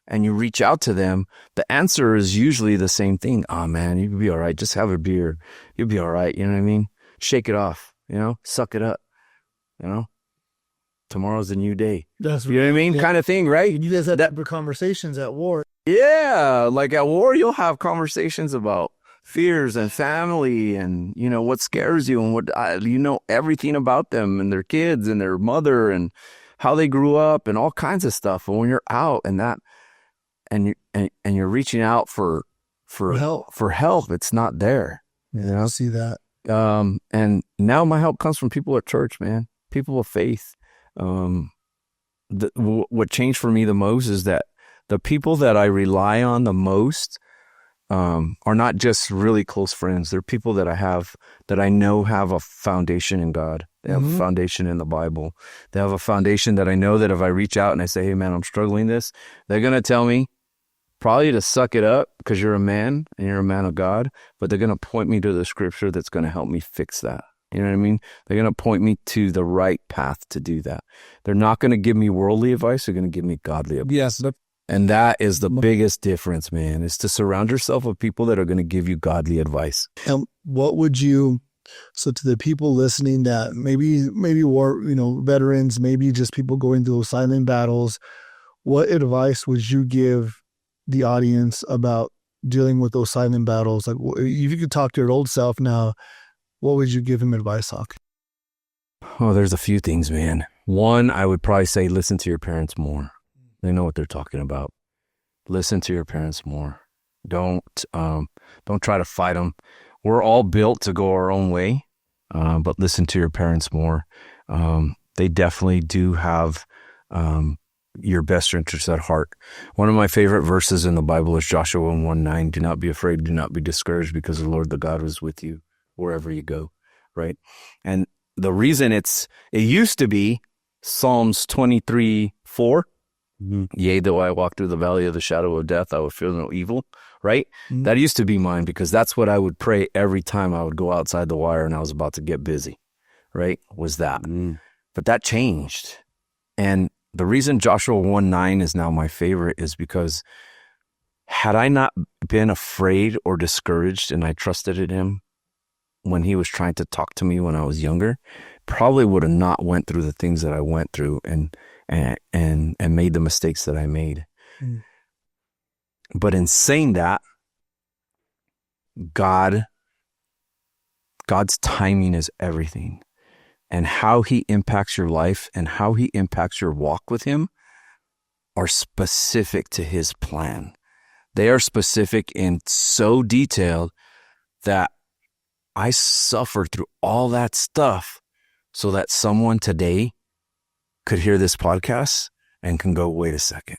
and you reach out to them, the answer is usually the same thing. Oh man, you'll be all right. Just have a beer. You'll be all right. You know what I mean? Shake it off, suck it up, tomorrow's a new day. That's you know what I mean? Yeah. Kind of thing, right? You guys had that conversations at war. Yeah. Like at war, you'll have conversations about fears and family and, what scares you and what, everything about them and their kids and their mother and how they grew up and all kinds of stuff. And when you're out and that, and you're reaching out for help, it's not there. Yeah, I see that. And now my help comes from people at church, man, people of faith. What changed for me the most is that the people that I rely on the most are not just really close friends. They're people that I know have a foundation in God. They have a foundation in the Bible. They have a foundation that I know that if I reach out and I say, hey man, I'm struggling this, they're going to tell me probably to suck it up because you're a man and you're a man of God, but they're going to point me to the scripture that's going to help me fix that. You know what I mean? They're going to point me to the right path to do that. They're not going to give me worldly advice. They're going to give me godly advice. Yes. And that is the biggest difference, man, is to surround yourself with people that are going to give you godly advice. And what would you, so to the people listening that maybe war, veterans, maybe just people going through silent battles, what advice would you give the audience about dealing with those silent battles? Like, if you could talk to your old self now, what would you give him advice on? Oh, there's a few things, man. One, I would probably say, listen to your parents more. They know what they're talking about. Listen to your parents more. Don't try to fight them. We're all built to go our own way, but listen to your parents more. They definitely do have your best interests at heart. One of my favorite verses in the Bible is Joshua 1:9. Do not be afraid. Do not be discouraged, because the Lord, the God, is with you wherever you go. Right. And the reason it used to be Psalms 23:4. Mm-hmm. Yea, though I walk through the valley of the shadow of death, I will fear no evil. Right. Mm-hmm. That used to be mine, because that's what I would pray every time I would go outside the wire and I was about to get busy. Right. Was that. Mm-hmm. But that changed. And the reason Joshua 1:9 is now my favorite is because had I not been afraid or discouraged and I trusted in him when he was trying to talk to me when I was younger, probably would have not went through the things that I went through and made the mistakes that I made. Mm. But in saying that, God's timing is everything. And how he impacts your life and how he impacts your walk with him are specific to his plan. They are specific and so detailed that I suffered through all that stuff so that someone today could hear this podcast and can go, wait a second.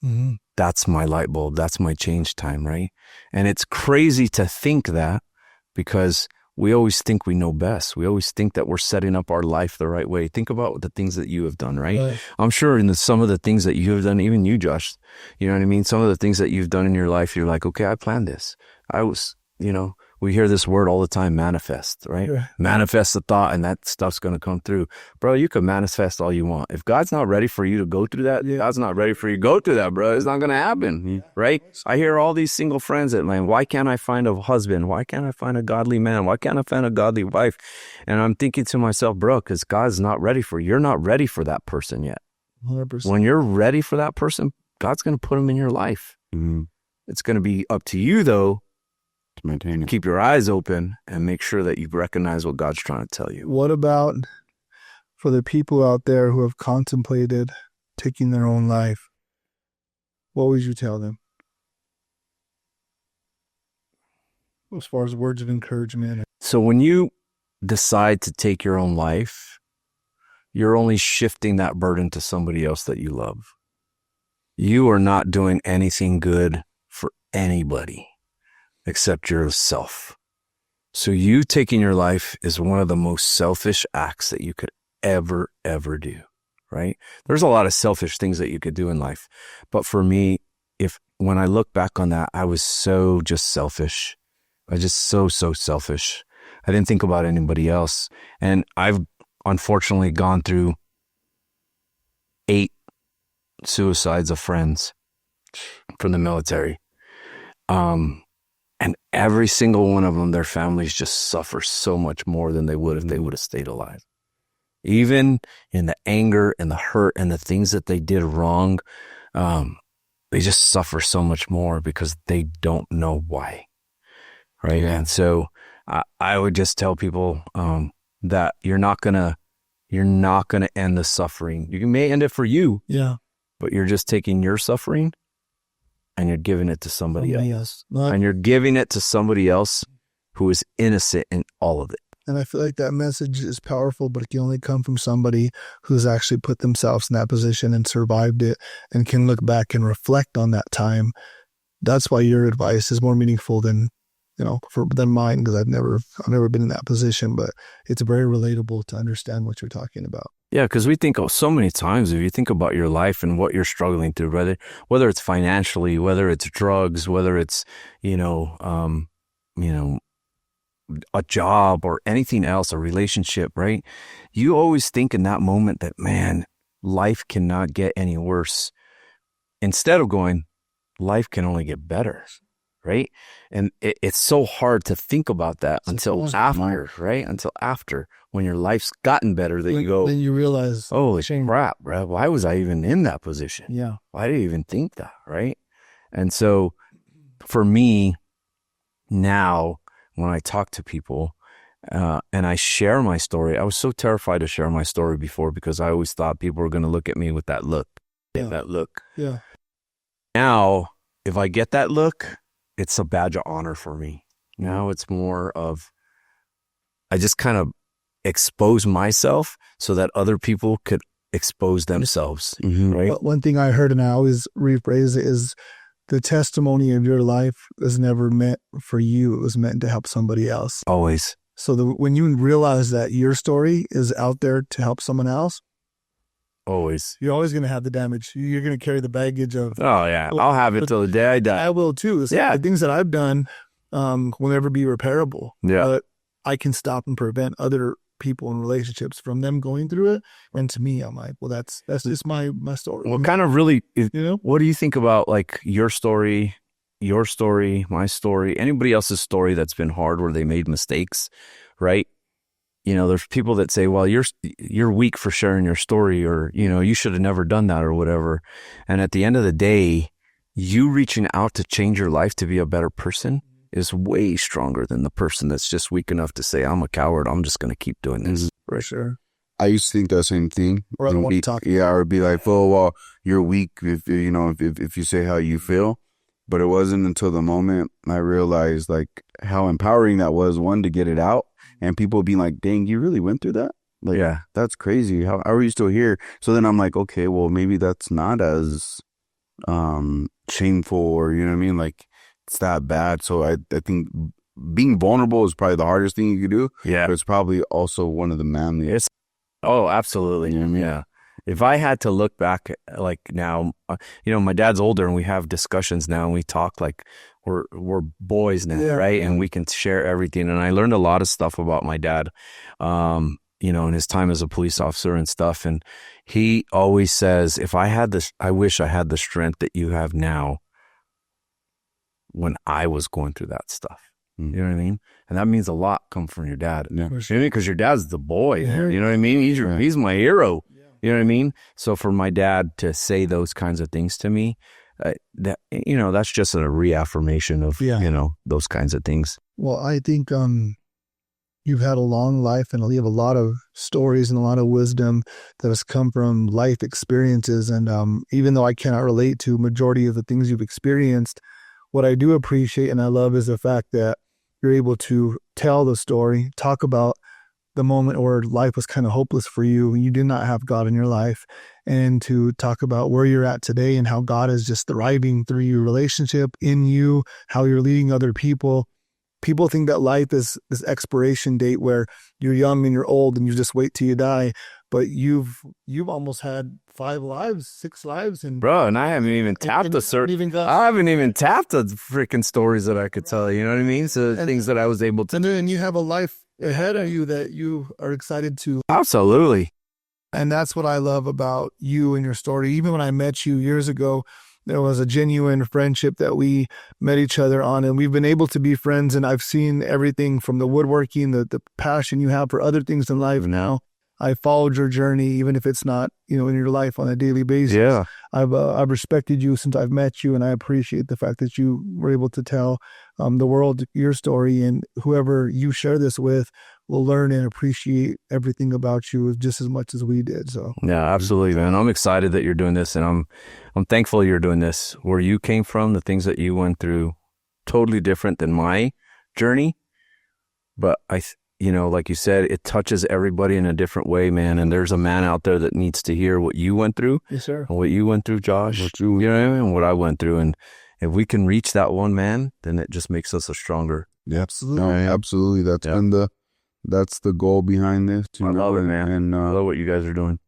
Mm-hmm. That's my light bulb. That's my change time, right? And it's crazy to think that, because we always think we know best. We always think that we're setting up our life the right way. Think about the things that you have done, right? I'm sure some of the things that you have done, even you, Josh, you know what I mean? Some of the things that you've done in your life, you're like, okay, I planned this. We hear this word all the time, manifest, right? Yeah. Manifest the thought and that stuff's going to come through. Bro, you can manifest all you want. If God's not ready for you to go through that, God's not ready for you to go through that, bro. It's not going to happen, right? I hear all these single friends that like, why can't I find a husband? Why can't I find a godly man? Why can't I find a godly wife? And I'm thinking to myself, bro, because God's not ready for you. You're not ready for that person yet. 100%. When you're ready for that person, God's going to put him in your life. Mm-hmm. It's going to be up to you, though, to maintain it. Keep your eyes open and make sure that you recognize what God's trying to tell you. What about for the people out there who have contemplated taking their own life? What would you tell them as far as words of encouragement? So when you decide to take your own life, you're only shifting that burden to somebody else that you love. You are not doing anything good for anybody except yourself. So you taking your life is one of the most selfish acts that you could ever do, right? There's a lot of selfish things that you could do in life. But for me, when I look back on that, I was so just selfish. I was just so selfish. I didn't think about anybody else. And I've unfortunately gone through 8 suicides of friends from the military. And every single one of them, their families just suffer so much more than they would if they would have stayed alive. Even in the anger and the hurt and the things that they did wrong, they just suffer so much more because they don't know why. Right. And so I would just tell people that you're not gonna end the suffering. You may end it for you. Yeah. But you're just taking your suffering and you're giving it to somebody else. And you're giving it to somebody else who is innocent in all of it. And I feel like that message is powerful, but it can only come from somebody who's actually put themselves in that position and survived it and can look back and reflect on that time. That's why your advice is more meaningful than mine, because I've never been in that position, but it's very relatable to understand what you're talking about. Yeah, because we think so many times, if you think about your life and what you're struggling through, whether it's financially, whether it's drugs, whether it's, a job or anything else, a relationship, right? You always think in that moment that, man, life cannot get any worse. Instead of going, life can only get better, right? And it's so hard to think about that until after, right? Until after, when your life's gotten better, that you go, then you realize, holy crap, bro, why was I even in that position? Yeah. Why did I even think that, right? And so for me now, when I talk to people and I share my story, I was so terrified to share my story before because I always thought people were going to look at me with that look. That look. Yeah. Now, if I get that look, it's a badge of honor for me. Now it's more of, I just kind of expose myself so that other people could expose themselves, right? But one thing I heard, and I always rephrase it, is the testimony of your life was never meant for you. It was meant to help somebody else. Always. So when you realize that your story is out there to help someone else, always, you're always going to have the damage. You're going to carry the baggage of. Oh yeah, I'll have it till the day I die. I will too. So the things that I've done will never be repairable. Yeah, but I can stop and prevent other people in relationships from them going through it. And to me, I'm like, well, that's just my story. Well, kind of really, you know, what do you think about like your story, my story, anybody else's story that's been hard where they made mistakes, right? You know, there's people that say, well, you're weak for sharing your story, or, you know, you should have never done that or whatever. And at the end of the day, you reaching out to change your life to be a better person is way stronger than the person that's just weak enough to say, I'm a coward, I'm just going to keep doing this. For sure. I used to think that same thing. Or I don't want to talk. Yeah, or be like, oh, well, you're weak if you know if you say how you feel. But it wasn't until the moment I realized like how empowering that was, one, to get it out, and people being like, dang, you really went through that? Like, yeah, that's crazy. How are you still here? So then I'm like, okay, well, maybe that's not as shameful, or, you know what I mean? Like, it's that bad. So I think being vulnerable is probably the hardest thing you could do. Yeah. But it's probably also one of the manliest. Oh, absolutely. You know what I mean? Yeah. If I had to look back, like now, you know, my dad's older and we have discussions now and we talk like we're boys now, right? And we can share everything. And I learned a lot of stuff about my dad, you know, in his time as a police officer and stuff. And he always says, if I had this, I wish I had the strength that you have now when I was going through that stuff. You know what I mean? And that means a lot come from your dad. Yeah. Because your dad's the boy. You know what I mean? He's my hero. You know what I mean? So for my dad to say those kinds of things to me, that, you know, that's just a reaffirmation of, you know, those kinds of things. Well, I think you've had a long life and you have a lot of stories and a lot of wisdom that has come from life experiences. And even though I cannot relate to majority of the things you've experienced, what I do appreciate and I love is the fact that you're able to tell the story, talk about the moment where life was kind of hopeless for you and you did not have God in your life, and to talk about where you're at today and how God is just thriving through your relationship, in you, how you're leading other people. People think that life is this expiration date where you're young and you're old and you just wait till you die. But you've almost had 5 lives, 6 lives, and bro, and I haven't even tapped the I haven't even tapped the freaking stories that I could tell. You know what I mean? So things that I was able to. And then you have a life ahead of you that you are excited to. Absolutely. And that's what I love about you and your story. Even when I met you years ago, there was a genuine friendship that we met each other on, and we've been able to be friends. And I've seen everything from the woodworking, the passion you have for other things in life now. I followed your journey, even if it's not, you know, in your life on a daily basis. Yeah. I've respected you since I've met you, and I appreciate the fact that you were able to tell the world your story, and whoever you share this with will learn and appreciate everything about you just as much as we did. So yeah, absolutely, man. I'm excited that you're doing this, and I'm thankful you're doing this. Where you came from, the things that you went through, totally different than my journey, but you know, like you said, it touches everybody in a different way, man. And there's a man out there that needs to hear what you went through. Yes, sir. And what you went through, Josh. You know what I mean? And what I went through. And if we can reach that one man, then it just makes us a stronger. Yeah, absolutely. No, absolutely. That's the goal behind this. I love it, man. And I love what you guys are doing.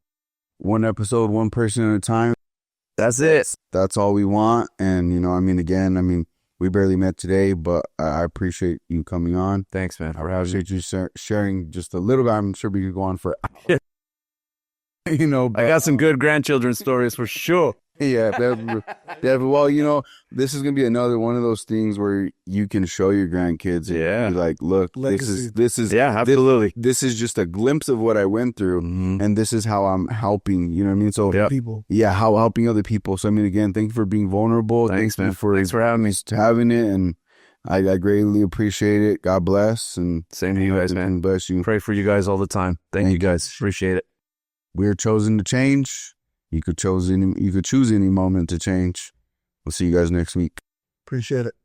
One episode, one person at a time. That's it. That's all we want. And, you know, I mean, again, we barely met today, but I appreciate you coming on. Thanks, man. I appreciate you sharing just a little bit. I'm sure we could go on for you know, I got some good grandchildren stories for sure. yeah, well, you know, this is gonna be another one of those things where you can show your grandkids. And Yeah. be like, look, Legacy. this is Yeah, absolutely. this is just a glimpse of what I went through, and this is how I'm helping. You know what I mean? So Yeah. People. yeah, how helping other people. So I mean, again, thank you for being vulnerable. Thanks, man. You for Thanks for having me. having it, and I greatly appreciate it. God bless, and Same to you guys, man. and bless you. Pray for you guys all the time. Thank you guys. Appreciate it. We're chosen to change. You could choose any moment to change. We'll see you guys next week. Appreciate it.